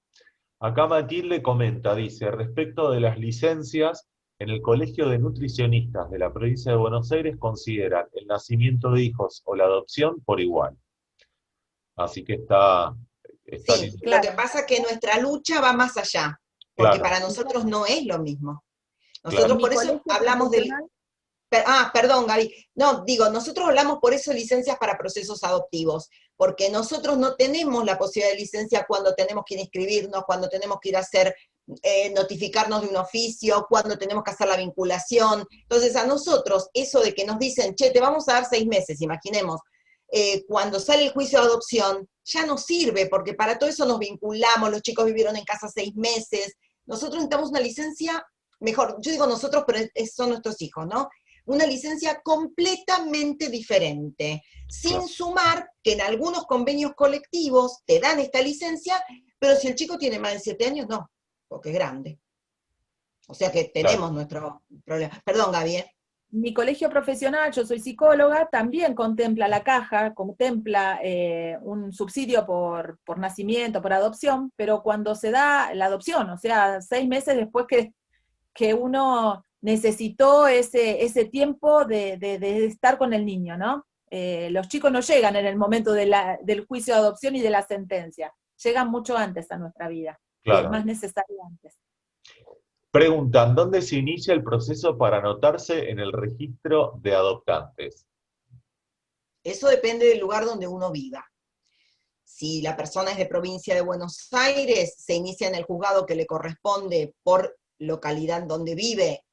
Acá Matilde comenta, dice, respecto de las licencias, en el Colegio de Nutricionistas de la provincia de Buenos Aires consideran el nacimiento de hijos o la adopción por igual. Así que está sí, claro. Lo que pasa es que nuestra lucha va más allá, porque para nosotros no es lo mismo. Nosotros por eso hablamos de... perdón, Gaby. No, digo, nosotros hablamos por eso de licencias para procesos adoptivos, porque nosotros no tenemos la posibilidad de licencia cuando tenemos que ir a inscribirnos, cuando tenemos que ir a hacer, notificarnos de un oficio, cuando tenemos que hacer la vinculación. Entonces a nosotros, eso de que nos dicen, che, te vamos a dar 6 meses, imaginemos, cuando sale el juicio de adopción, ya no sirve, porque para todo eso nos vinculamos, los chicos vivieron en casa 6 meses, nosotros necesitamos una licencia, mejor, yo digo nosotros, pero son nuestros hijos, ¿no? Una licencia completamente diferente, sin sumar que en algunos convenios colectivos te dan esta licencia, pero si el chico tiene más de 7 años, no, porque es grande. O sea que tenemos nuestro problema. Perdón, Gaby. Mi colegio profesional, yo soy psicóloga, también contempla la caja, contempla un subsidio por nacimiento, por adopción, pero cuando se da la adopción, o sea, 6 meses después que uno necesitó ese tiempo de estar con el niño, ¿no? Los chicos no llegan en el momento del juicio de adopción y de la sentencia, llegan mucho antes a nuestra vida, y es más necesario antes. Preguntan, ¿dónde se inicia el proceso para anotarse en el registro de adoptantes? Eso depende del lugar donde uno viva. Si la persona es de provincia de Buenos Aires, se inicia en el juzgado que le corresponde por localidad donde vive.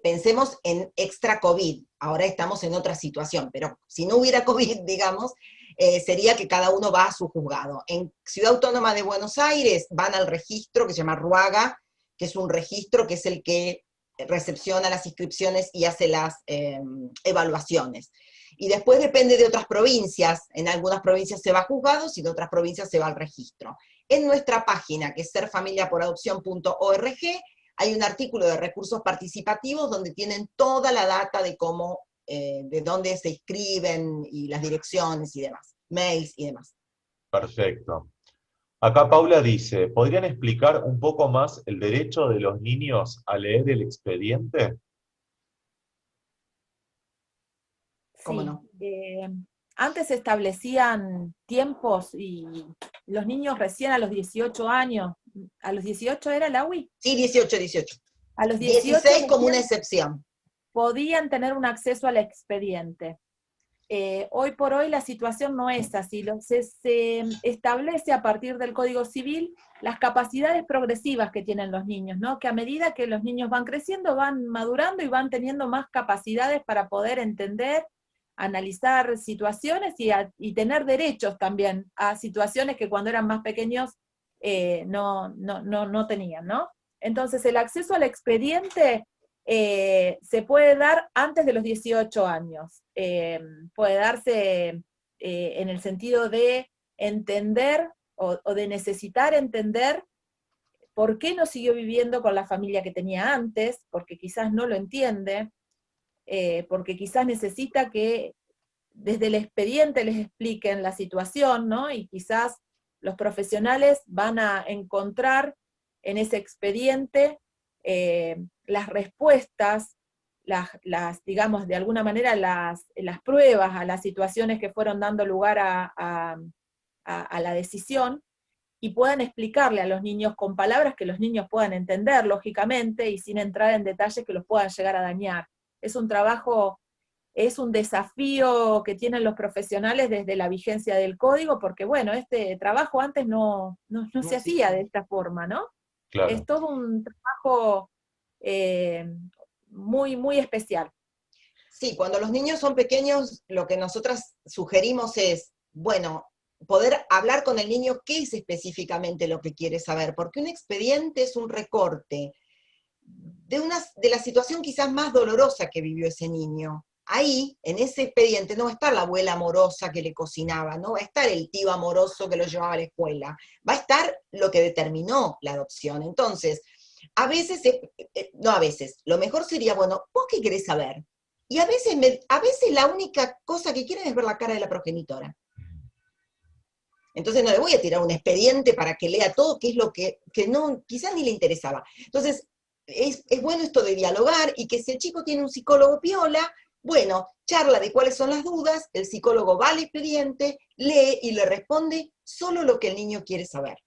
Pensemos en extra COVID, ahora estamos en otra situación, pero si no hubiera COVID, digamos, sería que cada uno va a su juzgado. En Ciudad Autónoma de Buenos Aires van al registro que se llama RUAGA, que es un registro que es el que recepciona las inscripciones y hace las evaluaciones. Y después depende de otras provincias, en algunas provincias se va a juzgados y en otras provincias se va al registro. En nuestra página, que es serfamiliaporadopcion.org, hay un artículo de recursos participativos donde tienen toda la data de cómo, de dónde se inscriben y las direcciones y demás, mails y demás. Perfecto. Acá Paula dice, ¿podrían explicar un poco más el derecho de los niños a leer el expediente? ¿Cómo no? Antes se establecían tiempos y los niños recién a los 18 años, ¿a los 18 era la UI? Sí, 18. A los 16 como una recién excepción. podían tener un acceso al expediente. Hoy por hoy la situación no es así. Se establece a partir del Código Civil las capacidades progresivas que tienen los niños, ¿no? Que a medida que los niños van creciendo, van madurando y van teniendo más capacidades para poder entender, analizar situaciones y tener derechos también a situaciones que cuando eran más pequeños no tenían, ¿no? Entonces el acceso al expediente se puede dar antes de los 18 años. Puede darse en el sentido de entender o de necesitar entender por qué no siguió viviendo con la familia que tenía antes, porque quizás no lo entiende, porque quizás necesita que desde el expediente les expliquen la situación, ¿no? Y quizás los profesionales van a encontrar en ese expediente las respuestas, digamos, de alguna manera las pruebas a las situaciones que fueron dando lugar a la decisión, y puedan explicarle a los niños con palabras que los niños puedan entender, lógicamente, y sin entrar en detalles que los puedan llegar a dañar. Es un trabajo, es un desafío que tienen los profesionales desde la vigencia del código, porque bueno, este trabajo antes no se hacía de esta forma, ¿no? Claro. Es todo un trabajo muy, muy especial. Sí, cuando los niños son pequeños, lo que nosotras sugerimos es, bueno, poder hablar con el niño qué es específicamente lo que quiere saber, porque un expediente es un recorte de la situación quizás más dolorosa que vivió ese niño. Ahí, en ese expediente, no va a estar la abuela amorosa que le cocinaba, no va a estar el tío amoroso que lo llevaba a la escuela, va a estar lo que determinó la adopción. Entonces, a veces, no a veces, lo mejor sería, bueno, ¿vos qué querés saber? Y a veces la única cosa que quieren es ver la cara de la progenitora. Entonces no le voy a tirar un expediente para que lea todo, que es lo que no, quizás ni le interesaba. Entonces, es bueno esto de dialogar, y que si el chico tiene un psicólogo piola, bueno, charla de cuáles son las dudas, el psicólogo va al expediente, lee y le responde solo lo que el niño quiere saber.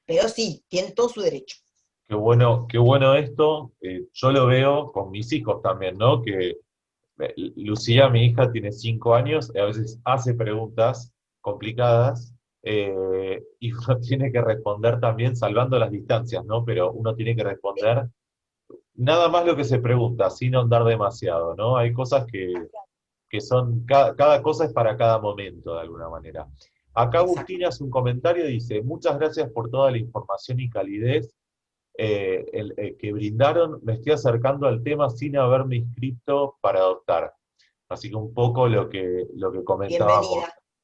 Pero sí, tiene todo su derecho. Qué bueno esto. Yo lo veo con mis hijos también, ¿no? Que Lucía, mi hija, tiene 5 años y a veces hace preguntas complicadas, y uno tiene que responder también salvando las distancias, ¿no? Pero uno tiene que responder nada más lo que se pregunta, sin ahondar demasiado, ¿no? Hay cosas que son, cada cosa es para cada momento, de alguna manera. Acá Exacto. Agustina hace un comentario y dice, muchas gracias por toda la información y calidez que brindaron. Me estoy acercando al tema sin haberme inscrito para adoptar. Así que un poco Bienvenida.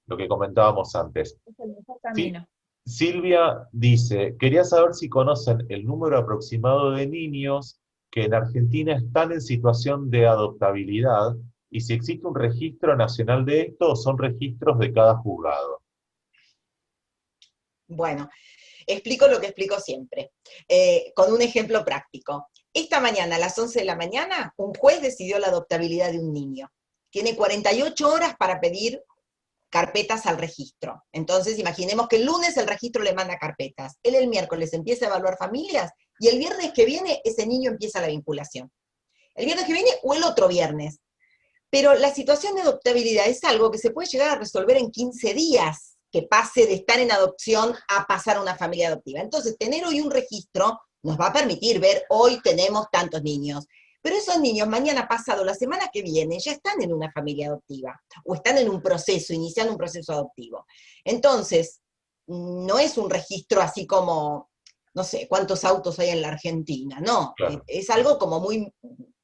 lo que comentábamos antes. Es el mejor Sí, camino. Silvia dice, quería saber si conocen el número aproximado de niños que en Argentina están en situación de adoptabilidad y si existe un registro nacional de esto o son registros de cada juzgado. Bueno, explico lo que explico siempre, con un ejemplo práctico. Esta mañana, a las 11 de la mañana, un juez decidió la adoptabilidad de un niño. Tiene 48 horas para pedir carpetas al registro. Entonces, imaginemos que el lunes el registro le manda carpetas. Él el miércoles empieza a evaluar familias y el viernes que viene ese niño empieza la vinculación. El viernes que viene o el otro viernes. Pero la situación de adoptabilidad es algo que se puede llegar a resolver en 15 días, que pase de estar en adopción a pasar a una familia adoptiva. Entonces, tener hoy un registro nos va a permitir ver, hoy tenemos tantos niños. Pero esos niños, mañana pasado, la semana que viene, ya están en una familia adoptiva, o están en un proceso, iniciando un proceso adoptivo. Entonces, no es un registro así como, no sé, cuántos autos hay en la Argentina, no, Claro. es algo como muy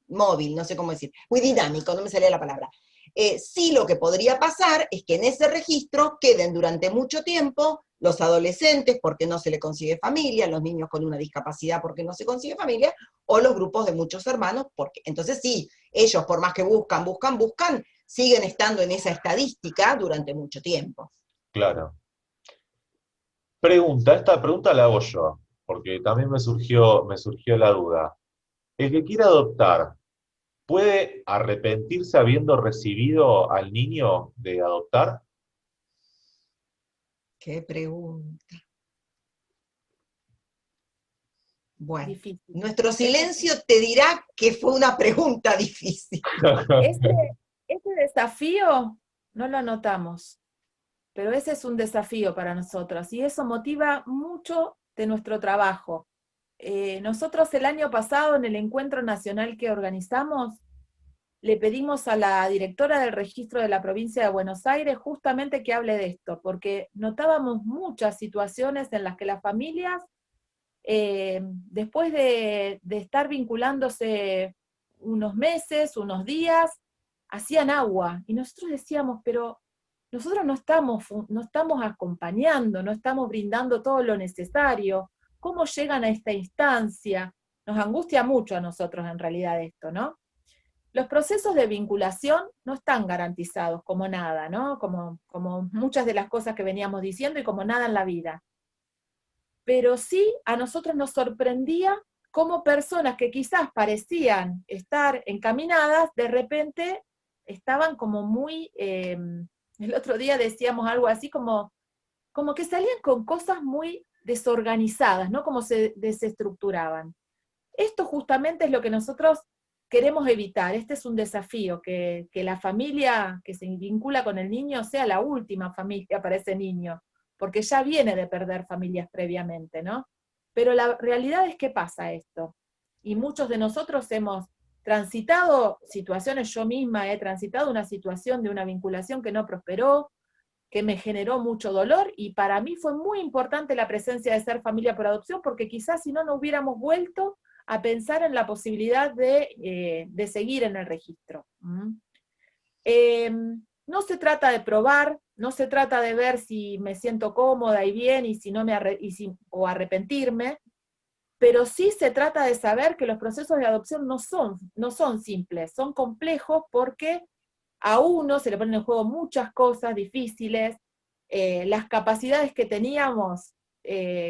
móvil, no sé cómo decir, muy dinámico, no me salía la palabra. Sí, lo que podría pasar es que en ese registro queden durante mucho tiempo los adolescentes porque no se le consigue familia, los niños con una discapacidad porque no se consigue familia, o los grupos de muchos hermanos, porque entonces sí, ellos por más que buscan, siguen estando en esa estadística durante mucho tiempo. Claro. Esta pregunta la hago yo, porque también me surgió la duda. El que quiera adoptar, ¿puede arrepentirse habiendo recibido al niño de adoptar? Qué pregunta. Bueno, difícil. nuestro silencio te dirá que fue una pregunta difícil. Este desafío no lo notamos, pero ese es un desafío para nosotros y eso motiva mucho de nuestro trabajo. Nosotros el año pasado en el encuentro nacional que organizamos, le pedimos a la directora del registro de la provincia de Buenos Aires justamente que hable de esto, porque notábamos muchas situaciones en las que las familias, después de estar vinculándose unos meses, unos días, hacían agua, y nosotros decíamos, pero nosotros no estamos acompañando, no estamos brindando todo lo necesario, ¿cómo llegan a esta instancia? Nos angustia mucho a nosotros en realidad esto, ¿no? Los procesos de vinculación no están garantizados como nada, ¿no? Como muchas de las cosas que veníamos diciendo y como nada en la vida. Pero sí a nosotros nos sorprendía cómo personas que quizás parecían estar encaminadas, de repente estaban como muy, el otro día decíamos algo así como que salían con cosas muy desorganizadas, ¿no? Como se desestructuraban. Esto justamente es lo que nosotros queremos evitar. Este es un desafío, que la familia que se vincula con el niño sea la última familia para ese niño, porque ya viene de perder familias previamente, ¿no? Pero la realidad es que pasa esto. Y muchos de nosotros hemos transitado situaciones, yo misma he transitado una situación de una vinculación que no prosperó, que me generó mucho dolor, y para mí fue muy importante la presencia de ser familia por adopción, porque quizás si no, no hubiéramos vuelto a pensar en la posibilidad de seguir en el registro. No se trata de probar, no se trata de ver si me siento cómoda y bien, y si no o arrepentirme, pero sí se trata de saber que los procesos de adopción no son simples, son complejos, porque a uno se le ponen en juego muchas cosas difíciles, las capacidades que teníamos,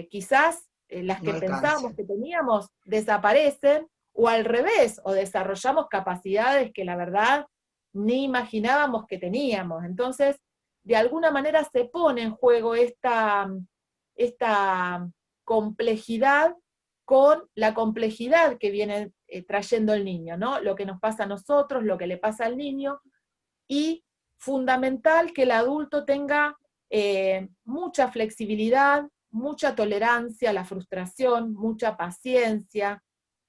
quizás las que No pensábamos alcanza. que teníamos desaparecen, o al revés, o desarrollamos capacidades que la verdad ni imaginábamos que teníamos. Entonces, de alguna manera se pone en juego esta complejidad con la complejidad que viene trayendo el niño, ¿no? Lo que nos pasa a nosotros, lo que le pasa al niño, y fundamental que el adulto tenga mucha flexibilidad, mucha tolerancia a la frustración, mucha paciencia,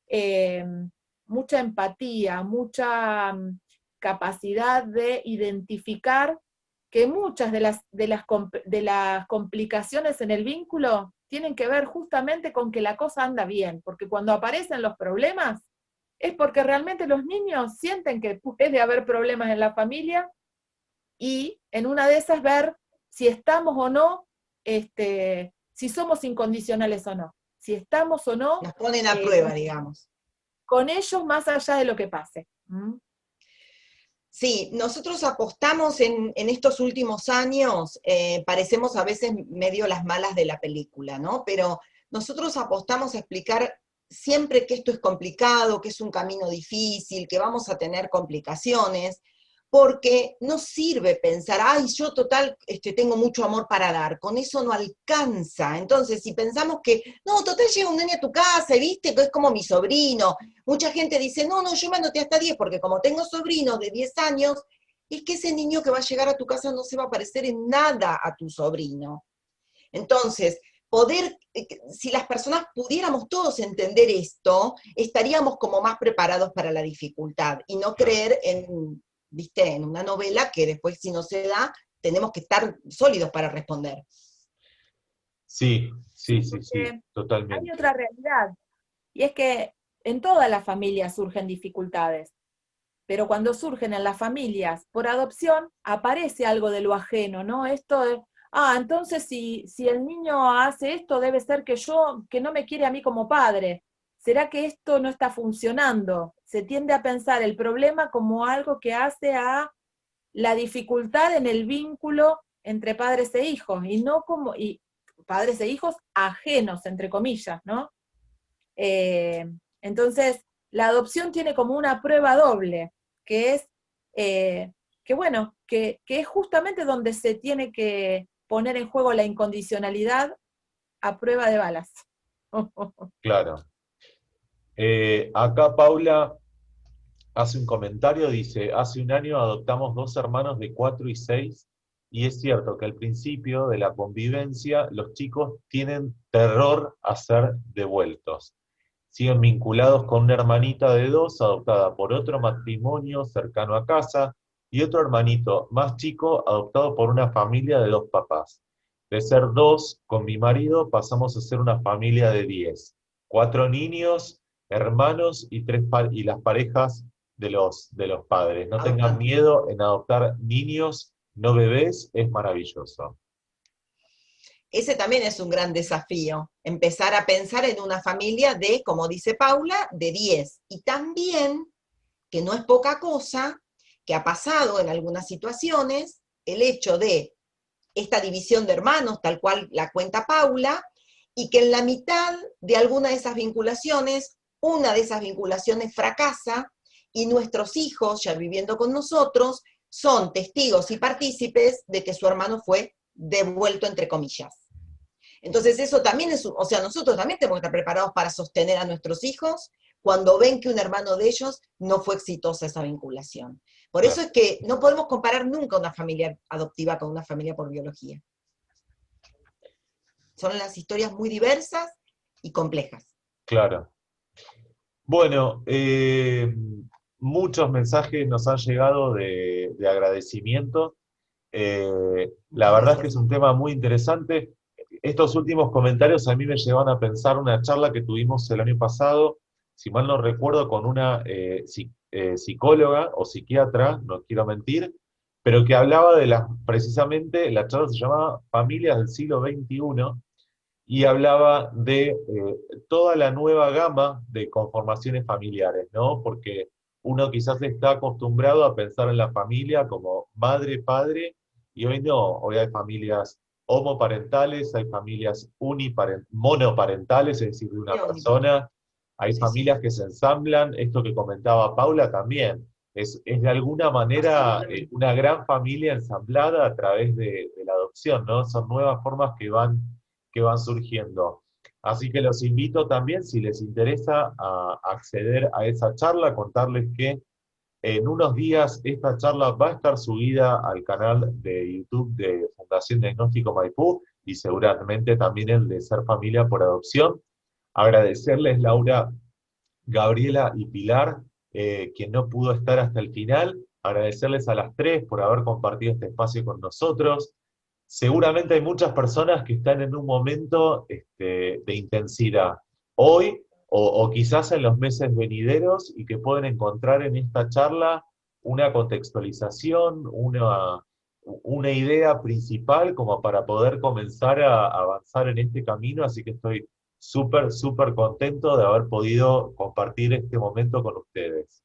eh, mucha empatía, mucha capacidad de identificar que muchas de las complicaciones en el vínculo tienen que ver justamente con que la cosa anda bien, porque cuando aparecen los problemas es porque realmente los niños sienten que puede haber problemas en la familia, y en una de esas ver si estamos o no, si somos incondicionales o no, si estamos o no Nos ponen a prueba, digamos. con ellos más allá de lo que pase. ¿Mm? Sí, nosotros apostamos en estos últimos años, parecemos a veces medio las malas de la película, ¿no? Pero nosotros apostamos a explicar siempre que esto es complicado, que es un camino difícil, que vamos a tener complicaciones, porque no sirve pensar, ay, yo total tengo mucho amor para dar, con eso no alcanza. Entonces, si pensamos que, no, total llega un nene a tu casa y viste que es como mi sobrino, mucha gente dice, no, yo me anoté hasta 10, porque como tengo sobrinos de 10 años, es que ese niño que va a llegar a tu casa no se va a parecer en nada a tu sobrino. Entonces, si las personas pudiéramos todos entender esto, estaríamos como más preparados para la dificultad y no creer en una novela que después, si no se da, tenemos que estar sólidos para responder. Sí, sí, Sí, sí, sí, porque hay totalmente. otra realidad, y es que en todas las familias surgen dificultades, pero cuando surgen en las familias por adopción, aparece algo de lo ajeno, ¿no? Esto de, entonces si el niño hace esto, debe ser que no me quiere a mí como padre. ¿Será que esto no está funcionando? Se tiende a pensar el problema como algo que hace a la dificultad en el vínculo entre padres e hijos, y padres e hijos ajenos, entre comillas, ¿no? Eh, entonces, la adopción tiene como una prueba doble, que es, que es justamente donde se tiene que poner en juego la incondicionalidad a prueba de balas. Claro. Acá Paula hace un comentario, dice, hace un año adoptamos 2 hermanos de 4 y 6, y es cierto que al principio de la convivencia los chicos tienen terror a ser devueltos. Siguen vinculados con una hermanita de 2, adoptada por otro matrimonio cercano a casa, y otro hermanito más chico, adoptado por una familia de 2 papás. De ser 2 con mi marido, pasamos a ser una familia de 10. 4 niños, hermanos y las parejas de los padres. No tengan miedo en adoptar niños, no bebés, es maravilloso. Ese también es un gran desafío, empezar a pensar en una familia de, como dice Paula, de 10. Y también, que no es poca cosa, que ha pasado en algunas situaciones, el hecho de esta división de hermanos, tal cual la cuenta Paula, y que en la mitad de alguna de esas vinculaciones, una de esas vinculaciones fracasa, y nuestros hijos, ya viviendo con nosotros, son testigos y partícipes de que su hermano fue devuelto, entre comillas. Entonces eso también es, o sea, nosotros también tenemos que estar preparados para sostener a nuestros hijos cuando ven que un hermano de ellos no fue exitosa esa vinculación. Por eso es que no podemos comparar nunca una familia adoptiva con una familia por biología. Son las historias muy diversas y complejas. Claro. Bueno, muchos mensajes nos han llegado de agradecimiento. La verdad es que es un tema muy interesante. Estos últimos comentarios a mí me llevan a pensar una charla que tuvimos el año pasado, si mal no recuerdo, con una psicóloga o psiquiatra, no quiero mentir, pero que hablaba de precisamente, la charla se llamaba Familias del siglo XXI, y hablaba de toda la nueva gama de conformaciones familiares, ¿no? Porque uno quizás está acostumbrado a pensar en la familia como madre, padre, y hoy no, hoy hay familias homoparentales, hay familias monoparentales, es decir, de una persona, hay familias que se ensamblan, esto que comentaba Paula también, es de alguna manera una gran familia ensamblada a través de la adopción, ¿no? Son nuevas formas que van surgiendo. Así que los invito también, si les interesa, a acceder a esa charla, contarles que en unos días esta charla va a estar subida al canal de YouTube de Fundación Diagnóstico Maipú y seguramente también el de Ser Familia por Adopción. Agradecerles, Laura, Gabriela y Pilar, quien no pudo estar hasta el final. Agradecerles a las 3 por haber compartido este espacio con nosotros. Seguramente hay muchas personas que están en un momento de intensidad hoy o quizás en los meses venideros y que pueden encontrar en esta charla una contextualización, una idea principal como para poder comenzar a avanzar en este camino, así que estoy súper, súper contento de haber podido compartir este momento con ustedes.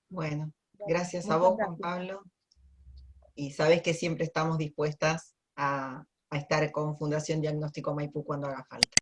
Bueno, gracias a vos, Juan Pablo, y sabés que siempre estamos dispuestas a estar con Fundación Diagnóstico Maipú cuando haga falta.